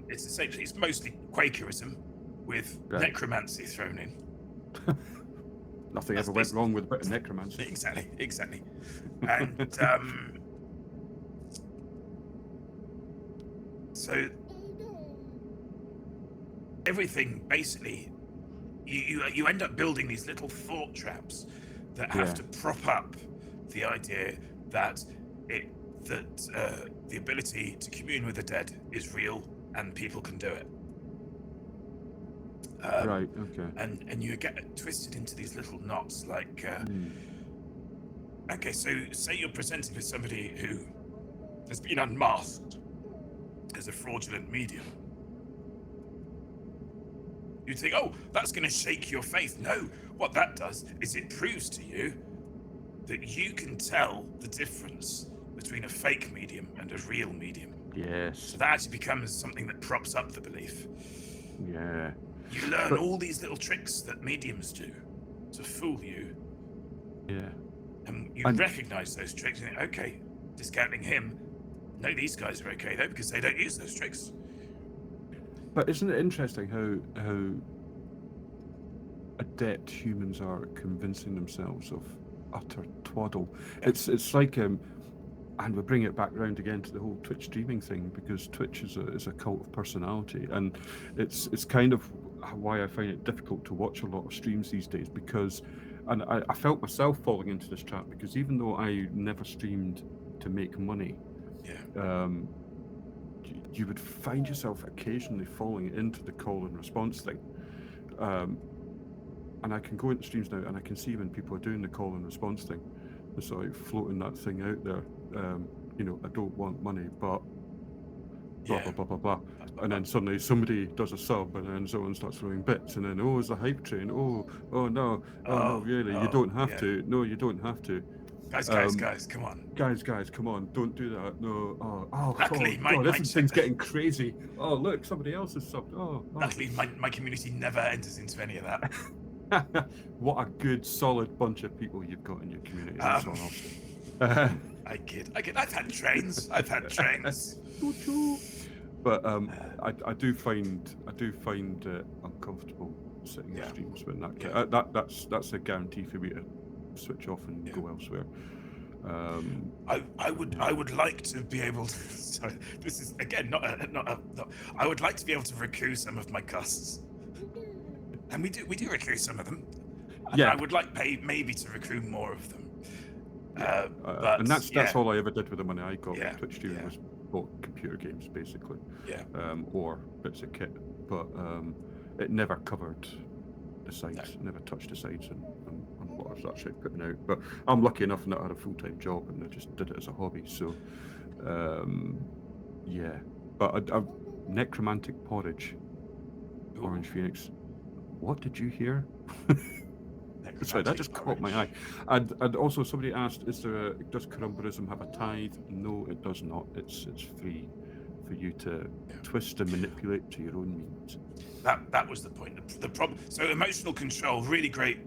A: It's mostly Quakerism with necromancy thrown in.
B: Nothing ever went wrong with a bit of necromancy.
A: Exactly. And so everything basically, you end up building these little thought traps that have to prop up the idea that that the ability to commune with the dead is real and people can do it.
B: Right. Okay.
A: And you get twisted into these little knots, like. Okay, so say you're presented with somebody who has been unmasked as a fraudulent medium. You'd think, oh, that's going to shake your faith. No, what that does is it proves to you that you can tell the difference between a fake medium and a real medium.
B: Yes.
A: So that actually becomes something that props up the belief.
B: Yeah.
A: You learn all these little tricks that mediums do to fool you.
B: Yeah.
A: And you recognize those tricks and think, okay, discounting him. No, these guys are okay though, because they don't use those tricks.
B: But isn't it interesting how adept humans are at convincing themselves of utter twaddle? Yeah. It's like and we bring it back round again to the whole Twitch streaming thing, because Twitch is a cult of personality, and it's kind of why I find it difficult to watch a lot of streams these days, because and I felt myself falling into this trap, because even though I never streamed to make money, you would find yourself occasionally falling into the call and response thing. And I can go into streams now and I can see when people are doing the call and response thing. It's sort of floating that thing out there. I don't want money, but blah, blah, blah, blah, blah. And then suddenly somebody does a sub, and then someone starts throwing bits, and then, it's a hype train. Oh no, no, really, you don't have to. No, you don't have to.
A: Guys, come on.
B: Guys, come on, don't do that. No,
A: luckily,
B: this thing's getting crazy. Oh, look, somebody else is subbed.
A: Luckily, my community never enters into any of that.
B: What a good, solid bunch of people you've got in your community.
A: I kid. I've had trains.
B: But I do find it uncomfortable sitting in streams when that's a guarantee for me to switch off and go elsewhere.
A: I would like to be able to. Sorry, this is again not. I would like to be able to recoup some of my costs, and we do recoup some of them.
B: Yeah,
A: I would like maybe to recoup more of them.
B: And that's all I ever did with the money I got with Twitch streaming was bought computer games basically, or bits of kit, but it never covered the sites, never touched the sites and what I was actually putting out. But I'm lucky enough that I had a full-time job and I just did it as a hobby. So but necromantic porridge. Orange Phoenix, what did you hear? Sorry, that just caught my eye. And also somebody asked, does Carrumbaism have a tithe? No, it does not. It's free for you to twist and manipulate to your own means.
A: That was the point. The problem. So emotional control, really great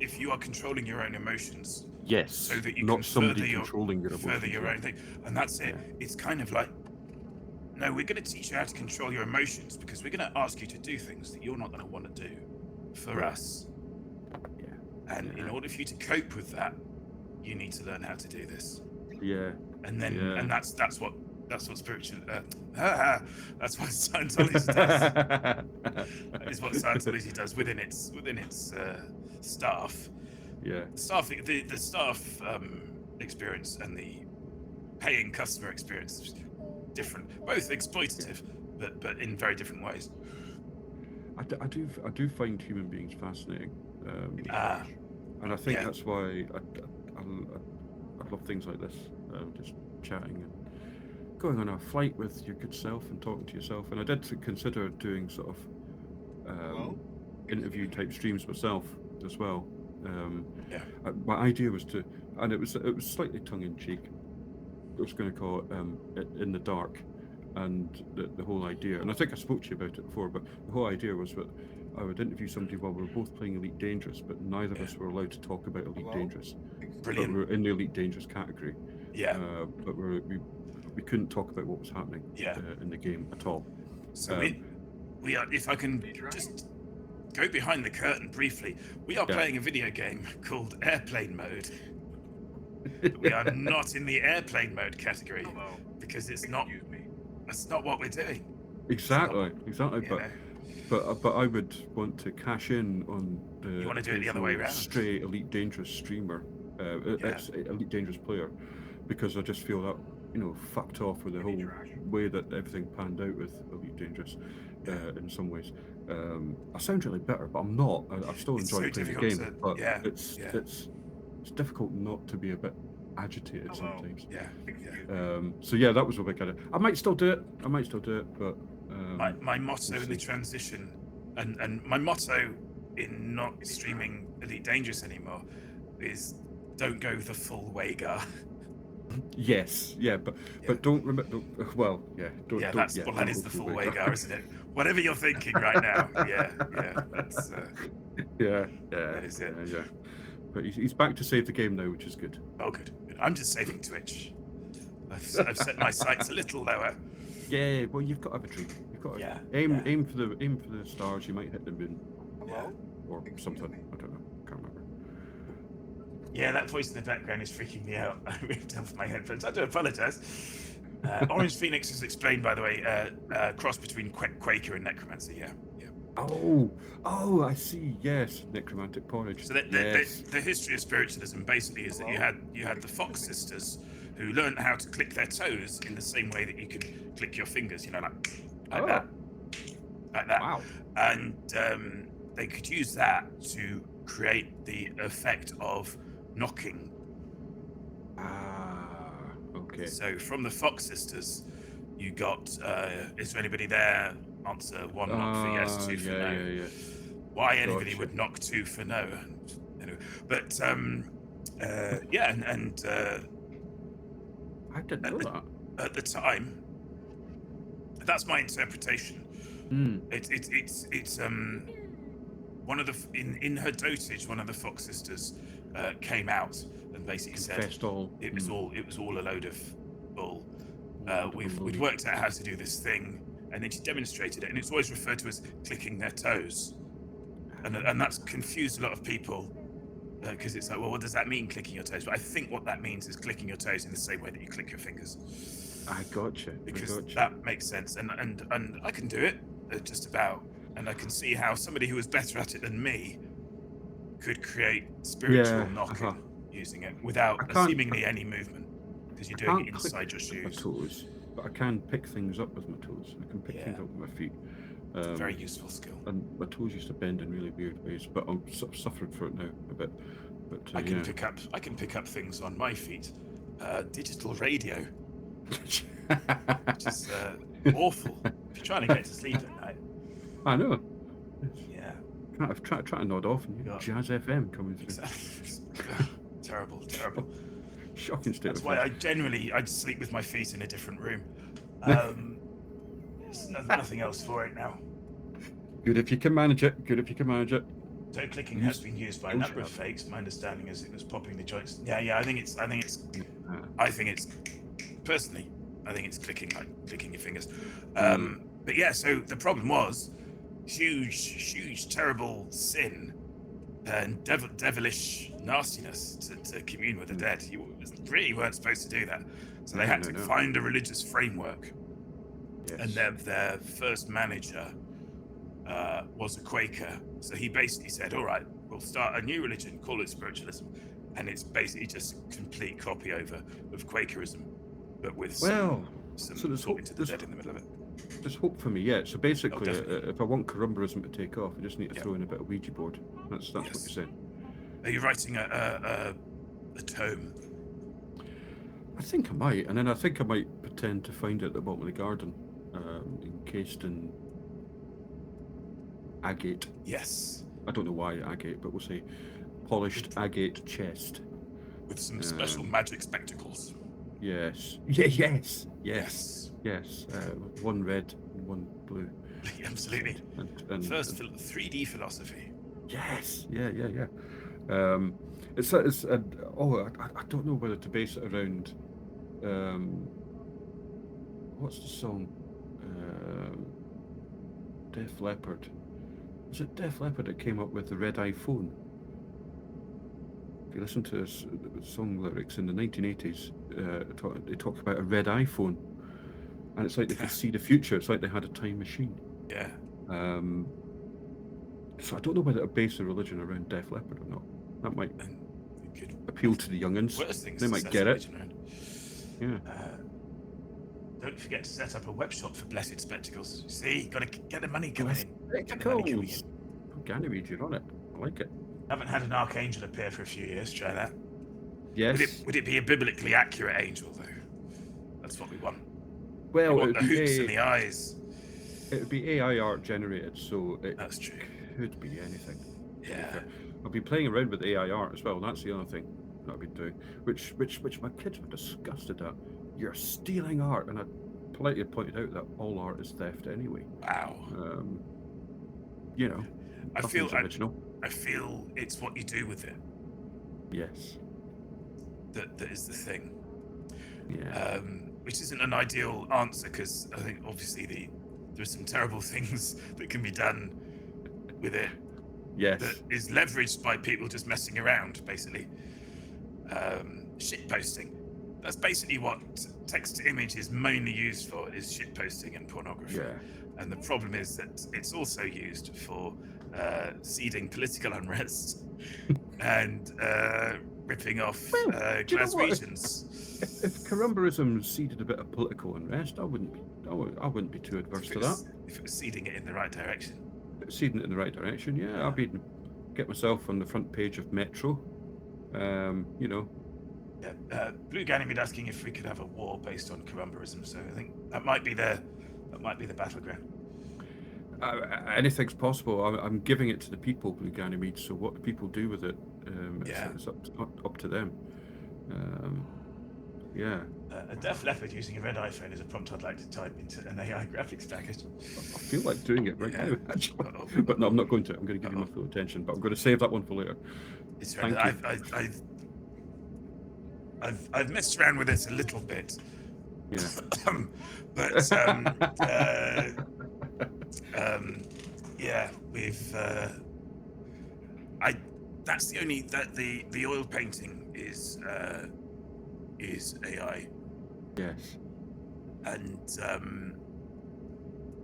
A: if you are controlling your own emotions.
B: Yes.
A: So that you
B: not
A: can
B: somebody controlling your emotions.
A: Further your own thing, and that's it. Yeah. It's kind of like, no, we're going to teach you how to control your emotions because we're going to ask you to do things that you're not going to want to do for us. And in order for you to cope with that, you need to learn how to do this.
B: Yeah.
A: And then, and that's what spiritual. That's what Scientology does. That is what Scientology does within its staff.
B: Yeah.
A: The staff experience and the paying customer experience is different, both exploitative, but in very different ways.
B: I do find human beings fascinating. And I think that's why I love things like this, just chatting and going on a flight with your good self and talking to yourself. And I did consider doing sort of interview type streams myself as well. My idea was to, and it was slightly tongue in cheek. I was going to call it In the Dark, and the whole idea. And I think I spoke to you about it before, but the whole idea was that I would interview somebody while we were both playing Elite Dangerous, but neither of us were allowed to talk about Elite Dangerous.
A: Brilliant.
B: But we were in the Elite Dangerous category.
A: Yeah.
B: But we couldn't talk about what was happening in the game at all.
A: So we are, if I can just go behind the curtain briefly, we are playing a video game called Airplane Mode. We are not in the airplane mode category because it's not. That's not what we're doing.
B: Exactly. But I would want to cash in on the.
A: You want to do it the other way around?
B: Stray Elite Dangerous streamer, Elite Dangerous player, because I just feel fucked off with the whole way that everything panned out with Elite Dangerous in some ways. I sound really bitter, but I'm not. I've still enjoyed playing the game, but it's difficult not to be a bit agitated sometimes. So yeah, that was a big edit. I might still do it, but
A: my motto in the transition, and my motto in not streaming Elite Dangerous anymore is don't go the full Wagar.
B: Yes, but don't remember. Well, yeah, don't.
A: That is the full Wagar, isn't it? Whatever you're thinking right now, that's that is it.
B: Yeah. But he's back to save the game now, which is good.
A: Oh, good. I'm just saving Twitch. I've set my sights a little lower.
B: Yeah, well, you've got to have a dream. You've got to aim for the stars. You might hit the moon, or something. I don't know. Can't remember.
A: Yeah, that voice in the background is freaking me out. I ripped off my headphones. I do apologise. Orange Phoenix is explained, by the way, cross between Quaker and Necromancy. Yeah.
B: Oh, I see. Yes, necromantic porridge.
A: So the history of spiritualism basically is that you had the Fox sisters who learned how to click their toes in the same way that you could click your fingers. Like that.
B: Wow.
A: And they could use that to create the effect of knocking.
B: Okay.
A: So from the Fox sisters, you got, is there anybody there? Answer 1 knock for yes, 2 for no.
B: Yeah.
A: Why anybody would knock 2 for no. Anyway, but and
B: I didn't know that.
A: At the time, that's my interpretation. It's one of the in her dotage, one of the Fox sisters came out and basically said it was all a load of bull. We'd worked out how to do this thing, and then she demonstrated it, and it's always referred to as clicking their toes, and that's confused a lot of people because it's like, well, what does that mean, clicking your toes? But I think what that means is clicking your toes in the same way that you click your fingers.
B: I gotcha.
A: Because that makes sense, and I can do it just about, and I can see how somebody who was better at it than me could create spiritual knocking using it without seemingly any movement, because you're doing it inside your shoes.
B: My toes, but I can pick things up with my toes. I can pick things up with my feet.
A: Very useful skill.
B: And my toes used to bend in really weird ways, but I'm sort of suffering for it now a bit. But
A: I can pick up things on my feet. Digital radio, which is awful if you're trying to get to sleep at night.
B: I know.
A: Yeah.
B: I've tried to nod off, and you got Jazz FM coming through.
A: Exactly. Terrible.
B: Shocking state.
A: That's why I'd sleep with my feet in a different room. There's nothing else for it now.
B: Good if you can manage it.
A: Toe clicking has been used by a number of fakes. My understanding is it was popping the joints. Yeah. I think it's personally, I think it's clicking your fingers. But yeah, so the problem was huge, terrible sin and devilish nastiness to commune with the dead. You really weren't supposed to do that. So they had to find a religious framework. Yes. And their first manager was a Quaker. So he basically said, all right, we'll start a new religion, call it spiritualism. And it's basically just complete copy over of Quakerism, but with some talking to the dead in the middle of it.
B: There's hope for me, yeah. So basically, if I want Carrumbaism to take off, I just need to throw in a bit of Ouija board. That's what you're saying.
A: Are you writing a tome?
B: I think I might, and then I think I might pretend to find it at the bottom of the garden, encased in agate.
A: Yes.
B: I don't know why agate, but we'll say polished agate chest.
A: With some special magic spectacles.
B: Yes. Yes. One red and one blue.
A: Absolutely. And first 3D philosophy.
B: Yes. Yeah. It's I don't know whether to base it around. What's the song? Def Leppard. Was it Def Leppard that came up with the red iPhone? If you listen to song lyrics in the 1980s, they talk about a red iPhone, and it's like they could see the future. It's like they had a time machine.
A: Yeah.
B: So I don't know whether to base a religion around Def Leppard or not. That might appeal to the youngins. They might get it. Yeah.
A: Don't forget to set up a web shop for Blessed Spectacles. See, gotta get the money coming in. Get the money coming in.
B: Spectacles. Ganymede, you're on it. I like it.
A: Haven't had an archangel appear for a few years. Try that.
B: Yes.
A: Would it be a biblically accurate angel though? That's what we want.
B: Well,
A: we want
B: it
A: the
B: would
A: hoops
B: be
A: and the eyes.
B: it would be AI art generated, so it
A: That's true.
B: could be anything.
A: Yeah.
B: I've been playing around with AI art as well. That's the other thing that I've been doing, which my kids were disgusted at. You're stealing art, and I politely pointed out that all art is theft anyway.
A: Wow.
B: You know,
A: I feel
B: original.
A: I feel it's what you do with it
B: Yes.
A: that is the thing.
B: Yeah.
A: Which isn't an ideal answer because I think obviously there's some terrible things that can be done with it
B: Yes.
A: that is leveraged by people just messing around, basically. Shit posting. That's basically what text to image is mainly used for, is shit posting and pornography.
B: Yeah.
A: And the problem is that it's also used for seeding political unrest and ripping off Glaswegians.
B: If Carrumbaism seeded a bit of political unrest, I wouldn't be too adverse to that.
A: If it was seeding it in the right direction.
B: Seeding it in the right direction, yeah. I've been get myself on the front page of Metro. You know.
A: Yeah, Blue Ganymede asking if we could have a war based on Carrumbaism. So I think that might be the battleground.
B: Anything's possible. I'm giving it to the people, Blue Ganymede. So what the people do with it, it's up to them. Yeah.
A: A Def Leppard using a red iPhone is a prompt I'd like to type into an AI graphics package.
B: I feel like doing it right now, actually. But no, I'm not going to. I'm going to give you my full attention. But I'm going to save that one for later.
A: It's right. I've messed around with it a little bit.
B: Yeah.
A: But yeah, we've that's the only the oil painting is AI.
B: Yes.
A: And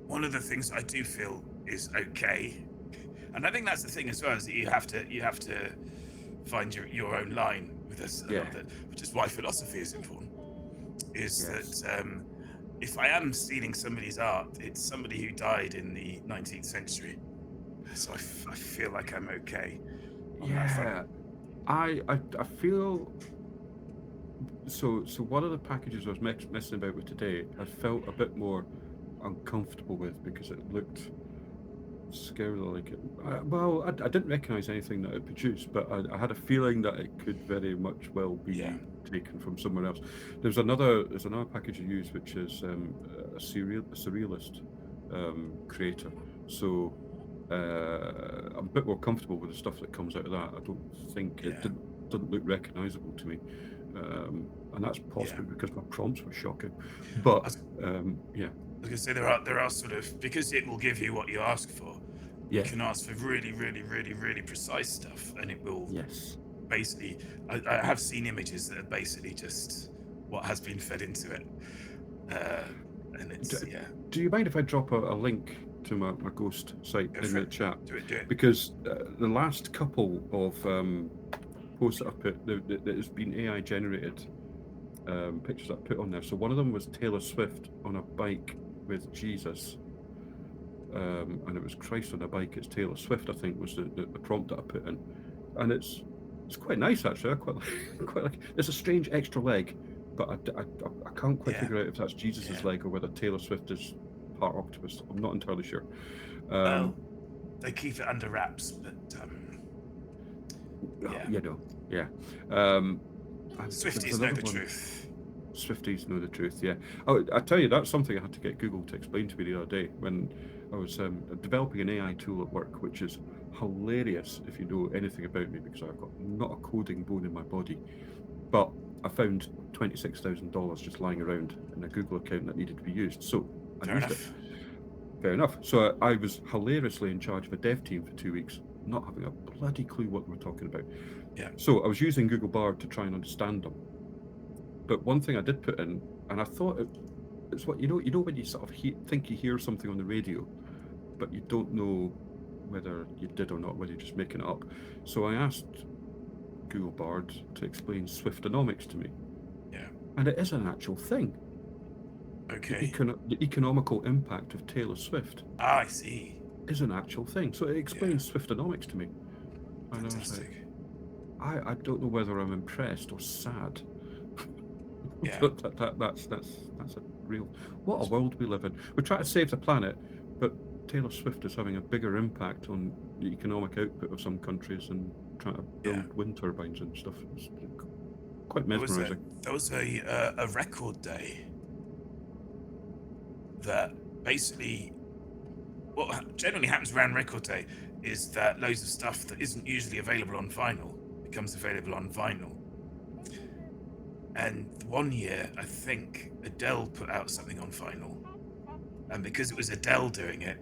A: one of the things I do feel is okay, and I think that's the thing as well, is that you have to find your own line with this, which is why philosophy is important. Is that if I am stealing somebody's art, it's somebody who died in the 19th century, so I feel like I'm okay.
B: Yeah, I feel so. One of the packages I was messing about with today, I felt a bit more uncomfortable with because it looked scarily like it. Well, I didn't recognise anything that it produced, but I had a feeling that it could very much well be taken from somewhere else. There's another package I use, which is a surrealist creator. So I'm a bit more comfortable with the stuff that comes out of that. I don't think it didn't look recognisable to me, and that's possibly because my prompts were shocking. But yeah.
A: I was going to say there are sort of, because it will give you what you ask for. You can ask for really, really, really, really precise stuff, and it will basically. I have seen images that are basically just what has been fed into it, and it's
B: Do you mind if I drop a link to my ghost site in the chat?
A: Do it.
B: Because the last couple of posts that I've put, that has been AI generated pictures that I put on there. So one of them was Taylor Swift on a bike with Jesus, and it was Christ on a bike. It's Taylor Swift, I think, was the prompt that I put in, and it's quite nice actually. I quite like. It's a strange extra leg, but I can't quite figure out if that's Jesus's leg or whether Taylor Swift is part octopus. I'm not entirely sure.
A: Well, they keep it under wraps, but Swifties know the truth.
B: Swifties know the truth, yeah. Oh, I tell you, that's something I had to get Google to explain to me the other day when I was developing an AI tool at work, which is hilarious if you know anything about me, because I've got not a coding bone in my body. But I found $26,000 just lying around in a Google account that needed to be used, so I used it. Fair enough. So I was hilariously in charge of a dev team for 2 weeks, not having a bloody clue what we were talking about.
A: Yeah.
B: So I was using Google Bard to try and understand them. But one thing I did put in, and I thought it's what you know when you sort of think you hear something on the radio, but you don't know whether you did or not, whether you're just making it up. So I asked Google Bard to explain Swiftonomics to me.
A: Yeah.
B: And it is an actual thing.
A: Okay.
B: the economical impact of Taylor Swift
A: I see.
B: is an actual thing. So it explains Swiftonomics to me. And
A: Fantastic.
B: I was like, I don't know whether I'm impressed or sad.
A: Yeah.
B: But that's a real. What a world we live in. We try to save the planet, but Taylor Swift is having a bigger impact on the economic output of some countries and trying to build wind turbines and stuff. It's quite mesmerizing.
A: There was a record day that basically, what generally happens around record day is that loads of stuff that isn't usually available on vinyl becomes available on vinyl. And one year, I think Adele put out something on vinyl, and because it was Adele doing it,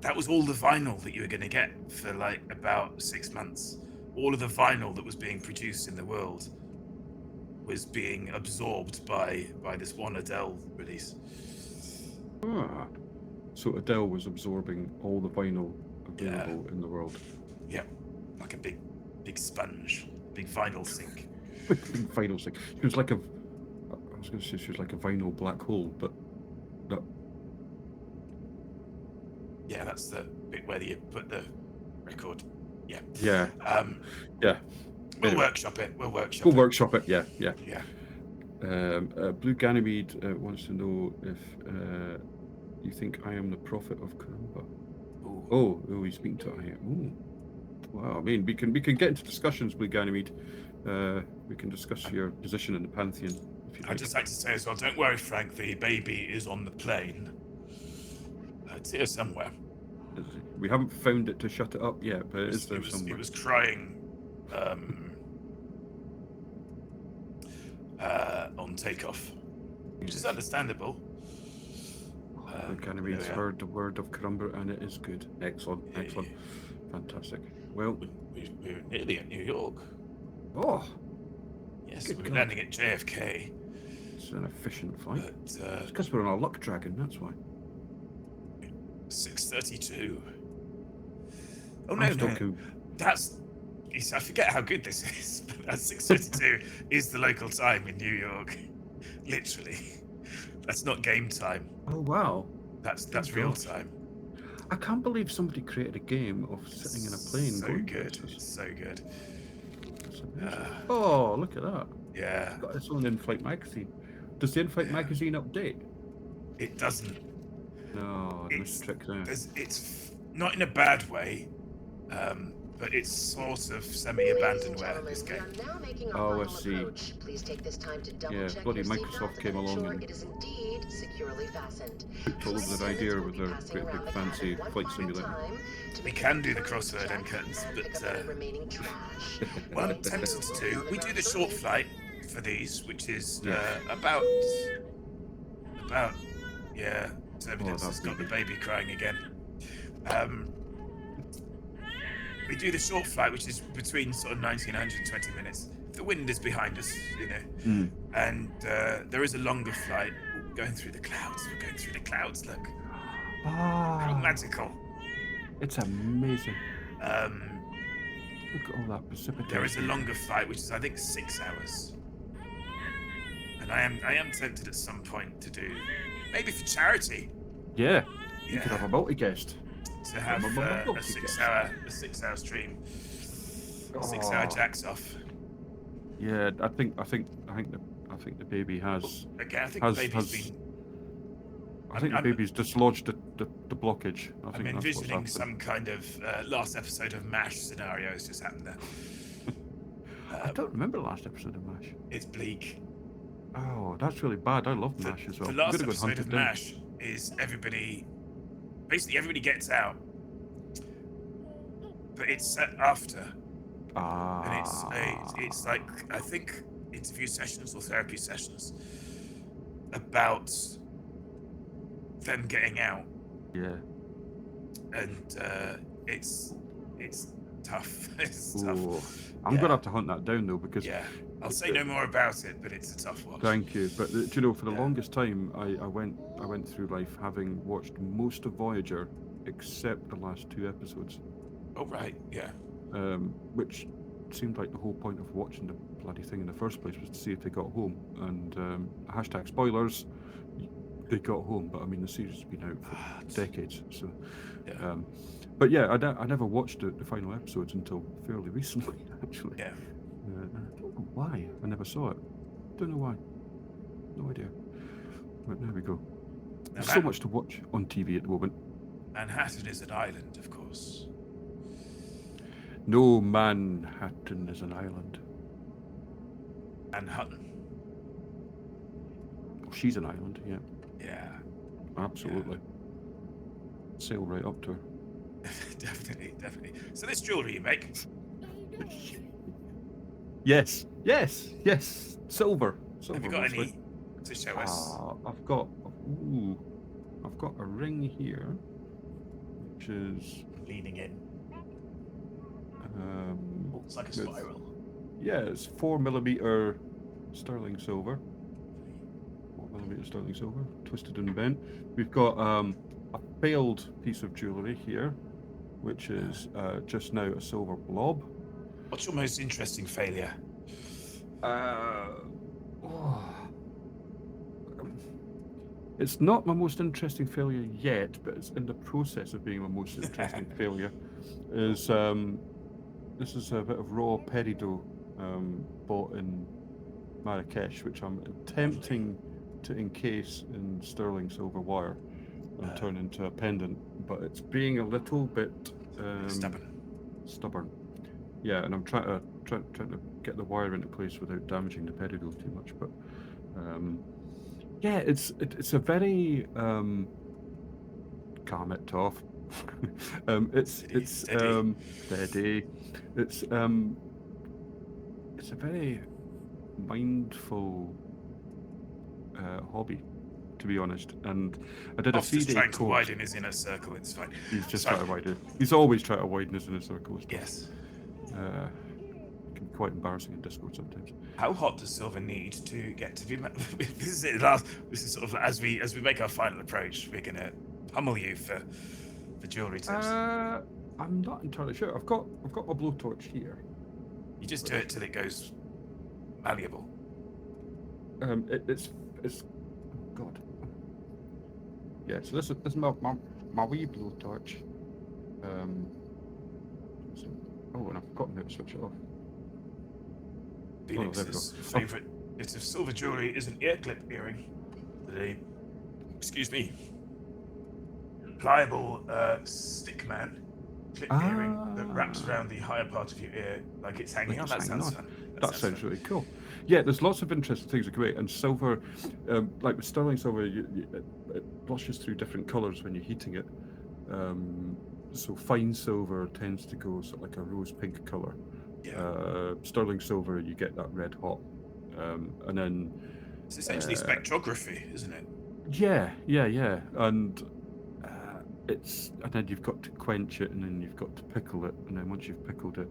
A: that was all the vinyl that you were going to get for like about 6 months. All of the vinyl that was being produced in the world was being absorbed by this one Adele release.
B: Ah, so Adele was absorbing all the vinyl available in the world.
A: Yeah, like a big sponge, big vinyl sink.
B: Big vinyl sink. She was like I was going to say she was like a vinyl black hole, but no.
A: Yeah, that's the bit where you put the record. Yeah.
B: Yeah. Yeah.
A: We'll
B: Anyway.
A: workshop it. We'll
B: workshop it. Yeah.
A: Yeah.
B: Blue Ganymede wants to know if you think I am the prophet of Carrumba. Oh, he's speaking to I. Oh, wow. I mean, we can get into discussions, Blue Ganymede. We can discuss your position in the pantheon.
A: I'd just like to say as well, don't worry, Frank. The baby is on the plane. It's here somewhere.
B: We haven't found it to shut it up yet, but it is there somewhere.
A: It was crying on takeoff, which is understandable.
B: Ganymede's heard the word of Carrumba, and it is good. Excellent. Fantastic. Well,
A: we're nearly at New York.
B: Oh,
A: yes, we're landing at JFK.
B: It's an efficient flight.
A: But,
B: it's because we're on our luck dragon, that's why.
A: 6:32. Oh no! That's. I forget how good this is. But 6:32 is the local time in New York. Literally, that's not game time.
B: Oh wow!
A: That's real time.
B: I can't believe somebody created a game of sitting in a plane.
A: So good. It's so good.
B: Oh, look at that!
A: Yeah.
B: It's got its own in-flight magazine. Does the in-flight magazine update?
A: It doesn't.
B: No, it's tricked out.
A: It's not in a bad way, but it's sort of semi-abandonware, this game.
B: Oh, I see.
C: Please take this time to double check
B: bloody
C: your
B: Microsoft
C: seatbelt
B: came
C: and
B: along
C: ensure
B: and
C: it is indeed securely fastened.
B: told us that idea with their great big fancy flight simulator.
A: We can do the crossword end curtains, but what I'm tempted to do, we do the short flight for these, which is about Turbulence has got the baby crying again. We do the short flight, which is between sort of 90 and 120 minutes. The wind is behind us, you know, and there is a longer flight. We're going through the clouds. Look. How magical.
B: It's amazing. Look at all that precipitation.
A: There is a longer flight, which is I think 6 hours. And I am tempted at some point to do, maybe for charity.
B: Yeah. You could have a multi-guest.
A: To have a 6 hour stream. 6 hour jacks off.
B: Yeah, I think the baby has.
A: Again, I think the baby's been.
B: I think the baby's dislodged the blockage.
A: I'm envisioning some kind of last episode of MASH scenario has just happened there.
B: I don't remember the last episode of MASH.
A: It's bleak.
B: Oh, that's really bad. I love MASH as well.
A: The last episode of MASH is everybody gets out, but it's set after. And it's like, I think, interview sessions or therapy sessions about them getting out.
B: Yeah.
A: And it's tough. It's tough.
B: I'm gonna have to hunt that down though, because
A: I'll say no more about it, but it's a tough one.
B: Thank you. But do you know, for the longest time, I went through life having watched most of Voyager except the last 2 episodes.
A: Oh right, yeah.
B: Which seemed like the whole point of watching the bloody thing in the first place was to see if they got home. And hashtag spoilers. they got home, but I mean the series has been out for decades. So,
A: Yeah.
B: but yeah, I never watched the final episodes until fairly recently, actually.
A: Yeah.
B: I don't know why I never saw it. Don't know why. No idea. But there we go. There's so much to watch on TV at the moment.
A: Manhattan is an island, of course.
B: No, Manhattan is an island.
A: Manhattan.
B: Oh, she's an island, yeah.
A: Yeah.
B: Absolutely. Yeah. Sail right up to her.
A: Definitely. So this jewelry you make?
B: Yes. Silver.
A: Have you got any to show us?
B: I've got a ring here, which is
A: leaning in. It's like a spiral.
B: Yeah, it's 4mm sterling silver. 4mm sterling silver, twisted and bent. We've got a failed piece of jewellery here, which is just now a silver blob.
A: What's your most interesting failure?
B: It's not my most interesting failure yet, but it's in the process of being my most interesting failure. This is a bit of raw peridot bought in Marrakesh, which I'm attempting to encase in sterling silver wire and turn into a pendant, but it's being a little bit stubborn. Yeah, and I'm trying to get the wire into place without damaging the peridot too much. But yeah, it's a very calm it off. It's steady. It's a very mindful hobby, to be honest. And I did a 3-day
A: trying
B: course.
A: to widen his inner circle. It's fine.
B: He's just trying to widen. He's always trying to widen his inner circle.
A: Yes.
B: It can be quite embarrassing in Discord sometimes.
A: How hot does silver need to get to be? This is sort of as we make our final approach. We're gonna pummel you for jewelry tips.
B: I'm not entirely sure. I've got my blowtorch here.
A: You just do it till it goes malleable.
B: It's oh God. Yeah. So this is my wee blowtorch. And I've forgotten how to switch it off.
A: Phoenix's favorite bit of silver jewelry is an ear clip earring. Pliable stick man clip earring that wraps around the higher part of your ear like it's hanging on. That sounds fun.
B: That sounds really cool. Yeah, there's lots of interesting things that are great. And silver, like with sterling silver, it blushes through different colours when you're heating it. So fine silver tends to go sort of like a rose pink colour. Yeah. Sterling silver, you get that red hot. And then
A: it's essentially spectrography, isn't it?
B: Yeah. And and then you've got to quench it, and then you've got to pickle it, and then once you've pickled it,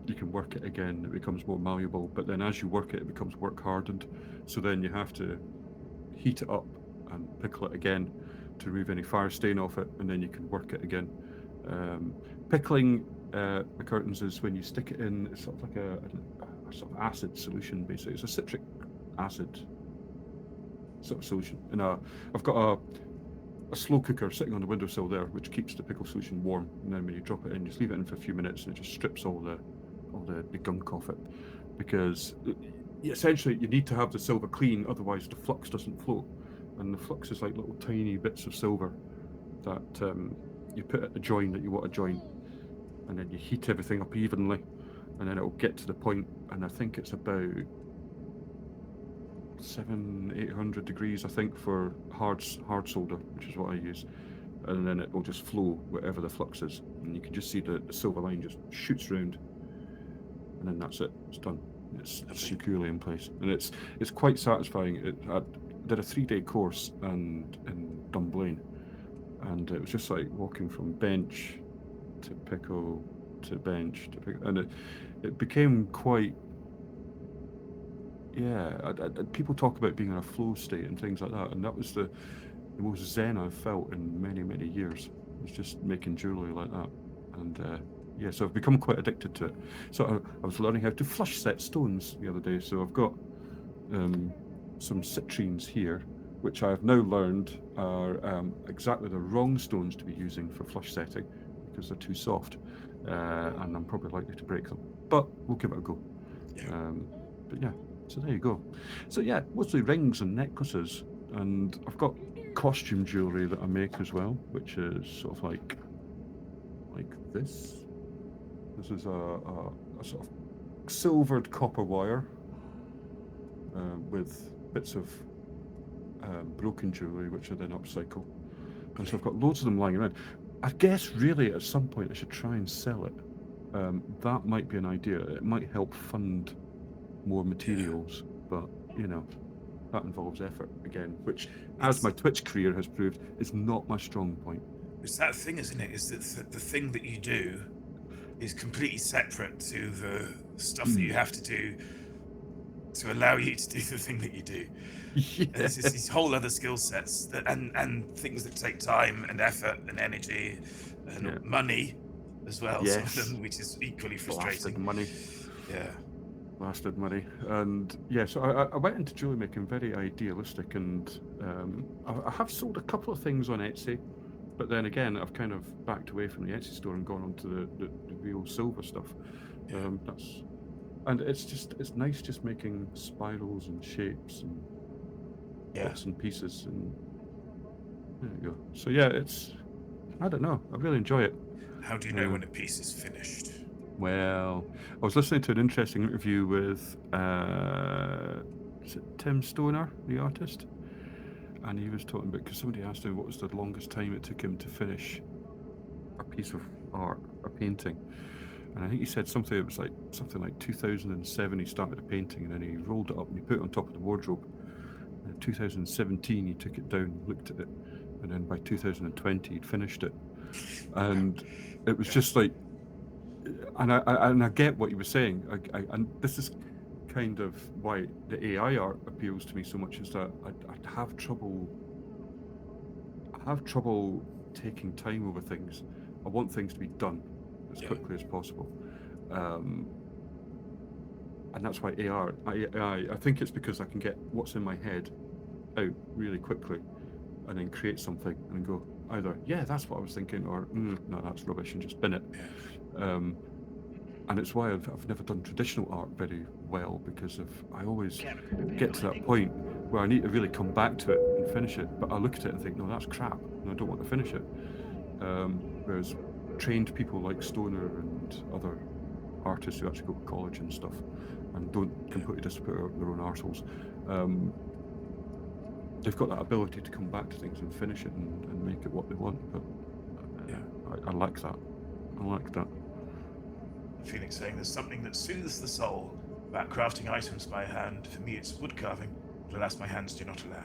B: you can work it again. It becomes more malleable, but then as you work it, it becomes work hardened. So then you have to heat it up and pickle it again to remove any fire stain off it, and then you can work it again. Pickling the curtains is when you stick it in. It's sort of like a sort of acid solution, basically. It's a citric acid sort of solution. And I've got a slow cooker sitting on the windowsill there, which keeps the pickle solution warm. And then when you drop it in, just leave it in for a few minutes, and it just strips all the gunk off it. Because essentially, you need to have the silver clean, otherwise the flux doesn't flow. And the flux is like little tiny bits of silver that you put at the join that you want to join, and then you heat everything up evenly, and then it'll get to the point, and I think it's about 700-800 degrees, I think, for hard solder, which is what I use, and then it will just flow wherever the flux is, and you can just see the silver line just shoots round, and then that's it. It's done. It's securely in place, and it's quite satisfying. I did a 3-day course in Dunblane, and it was just like walking from bench to pickle to bench to pickle, and it became quite. Yeah, people talk about being in a flow state and things like that, and that was the most zen I've felt in many years. It was just making jewellery like that, and yeah, so I've become quite addicted to it. So I was learning how to flush set stones the other day. So I've got some citrines here, which I have now learned are exactly the wrong stones to be using for flush setting because they're too soft, and I'm probably likely to break them. But we'll give it a go. But yeah, so there you go. So yeah, mostly rings and necklaces, and I've got costume jewelry that I make as well, which is sort of like this. This is a sort of silvered copper wire with bits of broken jewelry, which I then upcycle. And so I've got loads of them lying around. I guess really at some point I should try and sell it. That might be an idea. It might help fund more materials, but you know, that involves effort again, which, as my Twitch career has proved, is not my strong point.
A: It's that thing, isn't it? Is that the thing that you do is completely separate to the stuff that you have to do to allow you to do the thing that you do.
B: Yeah.
A: There's these whole other skill sets that, and things that take time and effort and energy and money as well,
B: Yes.
A: some of them, which is equally frustrating.
B: Blasted money.
A: Yeah.
B: Blasted money. And yeah, so I went into jewelry making very idealistic, and I have sold a couple of things on Etsy, but then again I've kind of backed away from the Etsy store and gone on to the real silver stuff. And it's nice just making spirals and shapes and bits and pieces, and there you go. So yeah, I don't know, I really enjoy it.
A: How do you know when a piece is finished?
B: Well, I was listening to an interesting interview with is it Tim Stoner, the artist? And he was talking about, because somebody asked him what was the longest time it took him to finish a piece of art, a painting. And I think he said something like 2007 he started a painting, and then he rolled it up and he put it on top of the wardrobe. And in 2017 he took it down, looked at it, and then by 2020 he'd finished it. And it was just like, and I get what he was saying. And this is kind of why the AI art appeals to me so much, is that I have trouble taking time over things. I want things to be done as quickly as possible, and that's why AI. I think it's because I can get what's in my head out really quickly, and then create something and go either that's what I was thinking, or no, that's rubbish, and just bin it. And it's why I've never done traditional art very well, because I always get to that point where I need to really come back to it and finish it, but I look at it and think, no, that's crap, and I don't want to finish it. Whereas trained people like Stoner and other artists who actually go to college and stuff and don't completely disappear their own arseholes, they've got that ability to come back to things and finish it and make it what they want. But I like that. I like that.
A: Felix saying there's something that soothes the soul about crafting items by hand. For me, it's wood carving, but alas, my hands do not allow.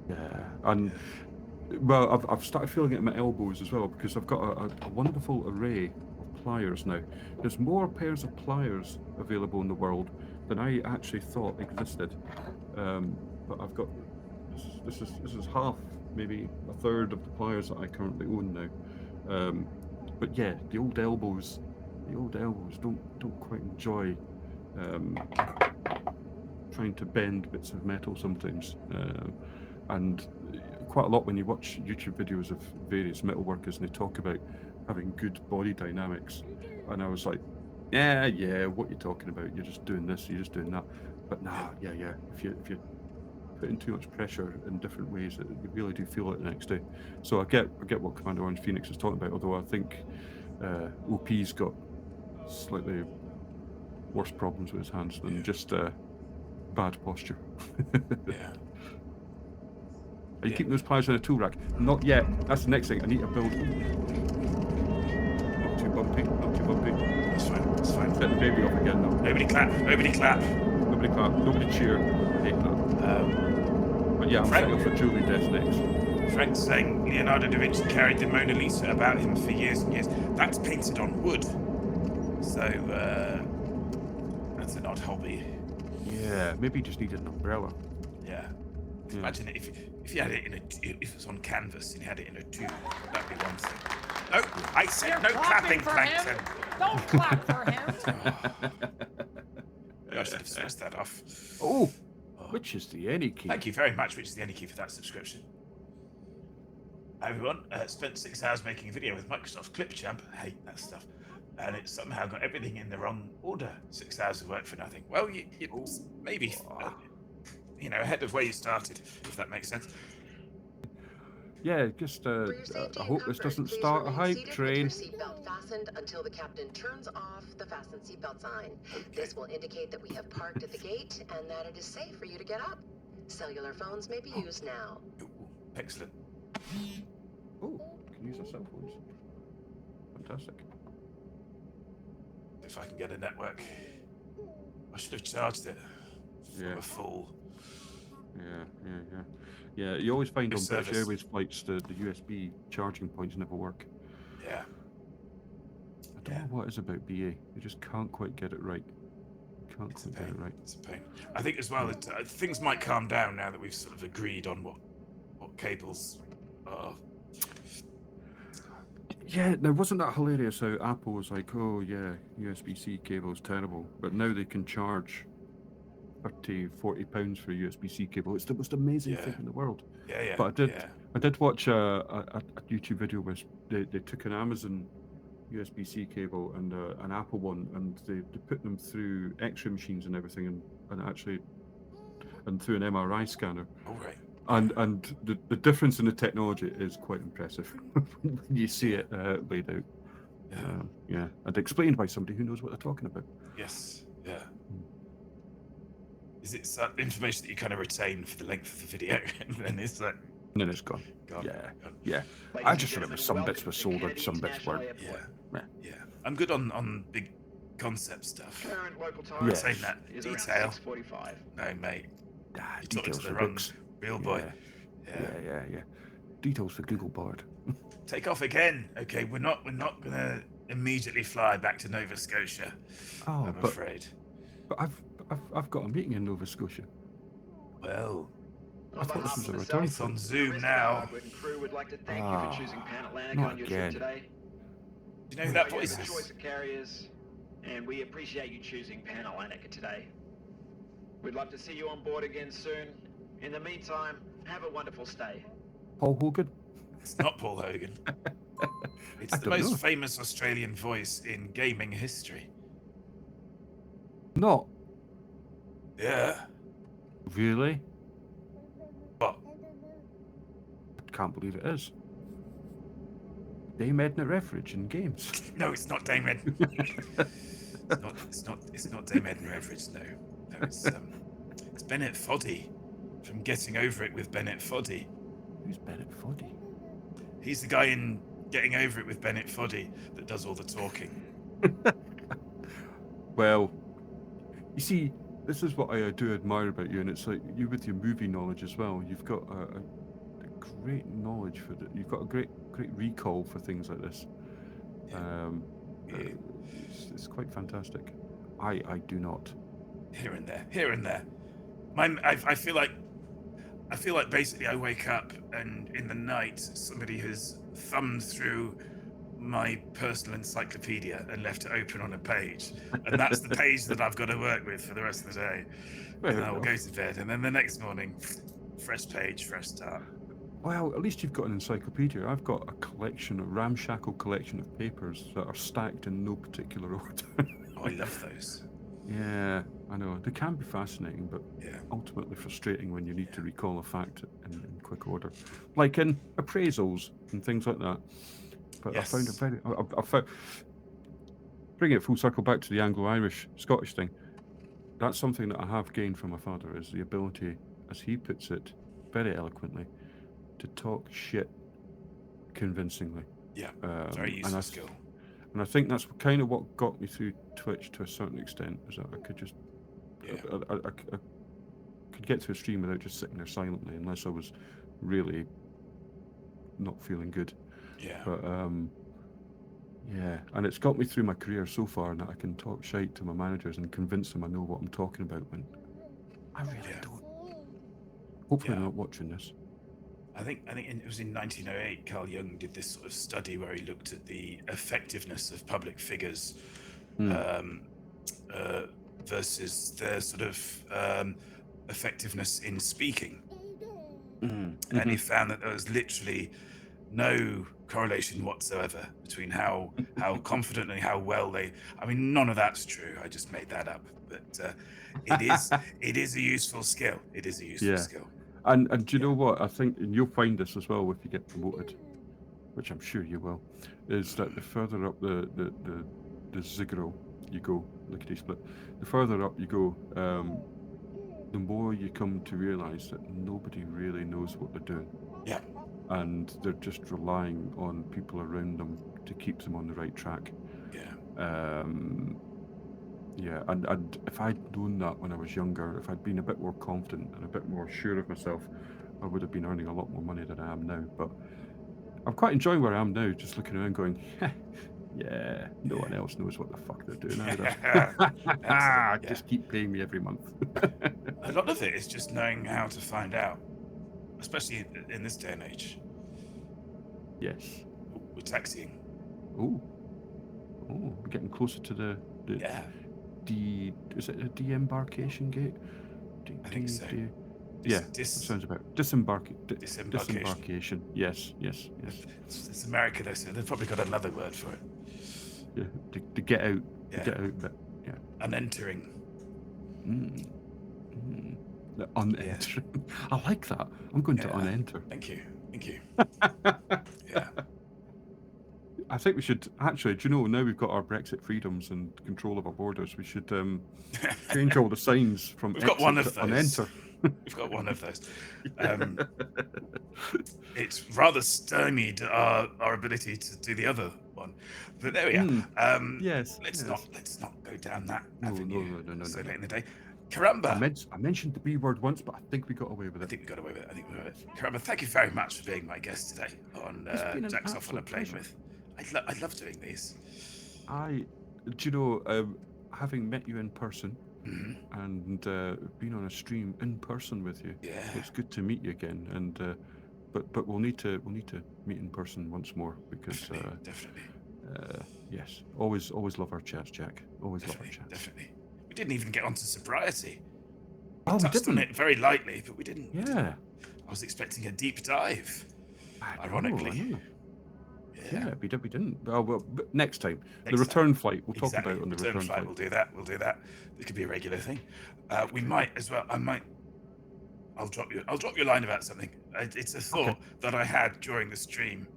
B: Yeah, and well, I've started feeling it in my elbows as well, because I've got a wonderful array of pliers now. There's more pairs of pliers available in the world than I actually thought existed. But I've got this is half, maybe a third of the pliers that I currently own now. But yeah, the old elbows don't quite enjoy trying to bend bits of metal sometimes, and quite a lot when you watch YouTube videos of various metalworkers and they talk about having good body dynamics, and I was like, yeah, what you're talking about, you're just doing this, you're just doing that. But nah, if you put in too much pressure in different ways, you really do feel it the next day. So I get what Commander Orange Phoenix is talking about, although I think OP's got slightly worse problems with his hands than just bad posture. Are you keeping those pliers in a tool rack? Not yet. That's the next thing. I need to build. Not too bumpy.
A: That's fine.
B: Set the baby off again though.
A: Nobody clap.
B: Nobody clap. Nobody cheer. I hate that. But yeah, I'm setting up for jewelry desk next.
A: Frank's saying Leonardo da Vinci carried the Mona Lisa about him for years and years. That's painted on wood. So that's an odd hobby.
B: Yeah, maybe you just needed an umbrella.
A: Yeah. Imagine it if you had it if it was on canvas and you had it in a tube. That'd be one thing. No, I said no clapping, Plankton.
E: Don't clap for him.
A: I should have switched that off.
B: Oh, Which is the any key?
A: Thank you very much, which is the any key for that subscription. Hi everyone, spent 6 hours making a video with Microsoft Clipchamp. I hate that stuff. And it somehow got everything in the wrong order. 6 hours of work for nothing. Well, you maybe, ahead of where you started, if that makes sense.
B: Yeah, just I hope this doesn't start a hype train.
C: With your seatbelt fastened until the captain turns off the fasten seatbelt sign.
A: Okay.
C: This will indicate that we have parked at the gate and that it is safe for you to get up. Cellular phones may be used now.
A: Ooh, excellent.
B: Oh, can use our cell phones. Fantastic.
A: If I can get a network. I should have charged it.
B: Yeah.
A: I'm a fool.
B: Yeah, you always find
A: Good
B: on British
A: service.
B: Airways flights the USB charging points never work.
A: Yeah.
B: I don't know what it is about BA. They just can't quite get it right. Can't
A: It's a
B: quite get
A: pain.
B: it right.
A: It's a pain. I think as well that things might calm down now that we've sort of agreed on what cables are.
B: Yeah, now wasn't that hilarious how Apple was like, oh yeah, USB-C cable is terrible, but now they can charge 30, 40 pounds for a USB-C cable. It's the most amazing thing in the world.
A: Yeah.
B: But I did watch a YouTube video where they took an Amazon USB-C cable and an Apple one, and they put them through X-ray machines and everything, and through an MRI scanner.
A: All right.
B: And the difference in the technology is quite impressive when you see it laid out.
A: Yeah.
B: And explained by somebody who knows what they're talking about.
A: Yes. Yeah. Is it information that you kind of retain for the length of the video, and then it's like,
B: And then it's gone.
A: gone.
B: Yeah.
D: Ladies
B: I
D: and
B: just remember
D: gentlemen,
B: some
D: welcome
B: bits were
D: to
B: soldered,
D: Kennedy
B: some bits
D: International
B: weren't.
D: Airport.
A: Yeah. I'm good on big concept stuff.
D: Current local time
B: Yes.
A: Saying that
D: is
A: detail.
D: around 6:45.
A: No, mate.
B: Ah,
A: You're talking
B: details
A: to the
B: for
A: wrong
B: books.
A: real boy.
B: Yeah. Details for Google Board.
A: Take off again. Okay, we're not gonna immediately fly back to Nova Scotia.
B: Oh,
A: I'm afraid.
B: But I've got a meeting in Nova Scotia.
A: Well,
B: I thought this was a
D: behalf of
B: return
D: the
A: it's on
B: flight.
A: Zoom
D: Risk
A: now.
D: Hardwood and crew would like to thank you for choosing Pan Atlantic
B: not
D: on your
B: again.
D: trip today.
A: Do you know who that
D: We
A: voice
D: have a
A: is?
D: choice of carriers, and we appreciate you choosing Pan Atlantic today. We'd love to see you on board again soon. In the meantime, have a wonderful stay.
B: Paul Hogan?
A: It's not Paul Hogan. It's
B: I
A: the
B: don't
A: most
B: know.
A: famous Australian voice in gaming history.
B: Not
A: Yeah.
B: really.
A: But
B: I can't believe it is. Dame Edna Reveridge in games.
A: no, it's not Dame Edna. It's not Dame Edna Everidge. No, it's Bennett Foddy from Getting Over It with Bennett Foddy.
B: Who's Bennett Foddy?
A: He's the guy in Getting Over It with Bennett Foddy that does all the talking.
B: Well, you see, this is what I do admire about you, and it's like you with your movie knowledge as well. You've got a great knowledge for it. You've got a great recall for things like this. It's quite fantastic. I do not.
A: Here and there. I feel like basically I wake up and in the night somebody has thumbed through my personal encyclopedia and left it open on a page, and that's the page that I've got to work with for the rest of the day. And I will go to bed, and then the next morning, fresh page, fresh start.
B: Well, at least you've got an encyclopedia. I've got a ramshackle collection of papers that are stacked in no particular order.
A: Oh, I love those.
B: Yeah, I know. They can be fascinating, but
A: Yeah.
B: ultimately frustrating when you need to recall a fact in quick order. Like in appraisals and things like that. But
A: Yes.
B: I found it I found, bringing it full circle back to the Anglo-Irish Scottish thing, that's something that I have gained from my father, is the ability, as he puts it very eloquently, to talk shit convincingly.
A: Yeah.
B: Um,
A: Very
B: and
A: useful
B: I-
A: skill.
B: And I think that's kind of what got me through Twitch to a certain extent, is that I could just,
A: Yeah.
B: I could get to a stream without just sitting there silently, unless I was really not feeling good.
A: Yeah.
B: But yeah, and it's got me through my career so far, and that I can talk shite to my managers and convince them I know what I'm talking about when I really
A: Yeah.
B: don't. Hopefully,
A: Yeah.
B: they're not watching this.
A: I think it was in 1908. Carl Jung did this sort of study where he looked at the effectiveness of public figures versus their sort of effectiveness in speaking.
B: Mm-hmm.
A: And he found that there was literally no correlation whatsoever between how confident and how well they. I mean, none of that's true. I just made that up, but it is a useful skill. It is a useful
B: Yeah.
A: skill.
B: And do you know what? I think, and you'll find this as well if you get promoted, which I'm sure you will, is that the further up the ziggurat you go, lickety split, the further up you go, the more you come to realise that nobody really knows what they're doing.
A: Yeah.
B: And they're just relying on people around them to keep them on the right track.
A: Yeah.
B: Yeah, and if I'd known that when I was younger, if I'd been a bit more confident and a bit more sure of myself, I would have been earning a lot more money than I am now. But I'm quite enjoying where I am now, just looking around going, yeah, no one else knows what the fuck they're doing either.
A: Yeah.
B: Just keep paying me every month.
A: A lot of it is just knowing how to find out, especially in this day and age.
B: Yes.
A: We're taxiing.
B: Oh, we're getting closer to the
A: Yeah.
B: is it a de-embarkation gate?
A: I think so.
B: That sounds about disembarkation. Yes.
A: It's America though, so they've probably got another word for it.
B: Yeah, to get out.
A: Yeah.
B: To get out bit. Yeah.
A: Unentering.
B: The unentering. Yeah. I like that. I'm going to unenter.
A: Thank you. Yeah.
B: I think we should actually. Do you know, now we've got our Brexit freedoms and control of our borders, we should change all the signs from
A: We've got one of those.
B: Unenter.
A: We've got one of those. It's rather stymied our ability to do the other one, but there we are.
B: Yes.
A: Let's not go down that
B: No,
A: avenue
B: no.
A: so late in the day. Carrumba.
B: I mentioned the B word once, but I think we got away with it.
A: I think we got away with it. Carrumba, thank you very much for being my guest today on Jack's Off on a Plane With. I love doing these.
B: Do you know, having met you in person and been on a stream in person with you, it's good to meet you again. And but we'll need to meet in person once more because
A: definitely.
B: Yes, always love our chats, Jack. Always love our chats.
A: Definitely. We didn't even get onto sobriety.
B: We
A: touched on it very lightly, but we didn't.
B: Yeah.
A: I was expecting a deep dive. Ironically.
B: I know. Yeah, we didn't. Well, but next time. The
A: Next
B: return
A: time.
B: flight. We'll talk about on the return flight.
A: We'll do that. It could be a regular thing. We might as well. I'll drop you a line about something. It's a thought that I had during the stream.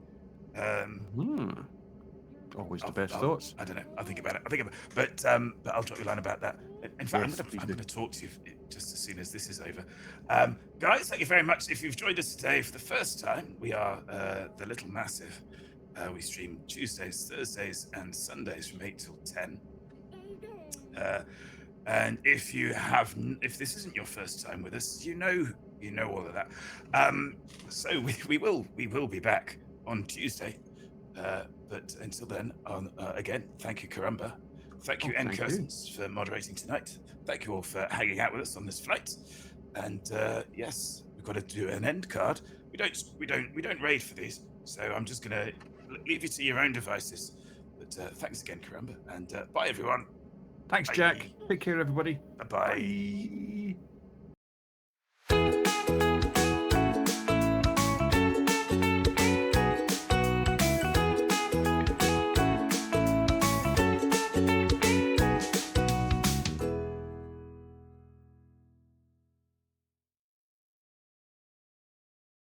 B: Always the best thoughts.
A: I don't know. I'll think about it. But I'll drop you a line about that. In fact, I'm going to talk to you just as soon as this is over. Guys, thank you very much. If you've joined us today for the first time, we are The Little Massive. We stream Tuesdays, Thursdays, and Sundays from 8 till 10. And if this isn't your first time with us, you know all of that. So we will be back on Tuesday. But until then, again, thank you, Carrumba. Thank you, N. Cousins, for moderating tonight. Thank you all for hanging out with us on this flight. And yes, we've got to do an end card. We don't raid for these, so I'm just gonna leave you to your own devices. But thanks again, Carrumba, and bye everyone.
B: Thanks,
A: Bye.
B: Jack. Take care, everybody.
A: Bye.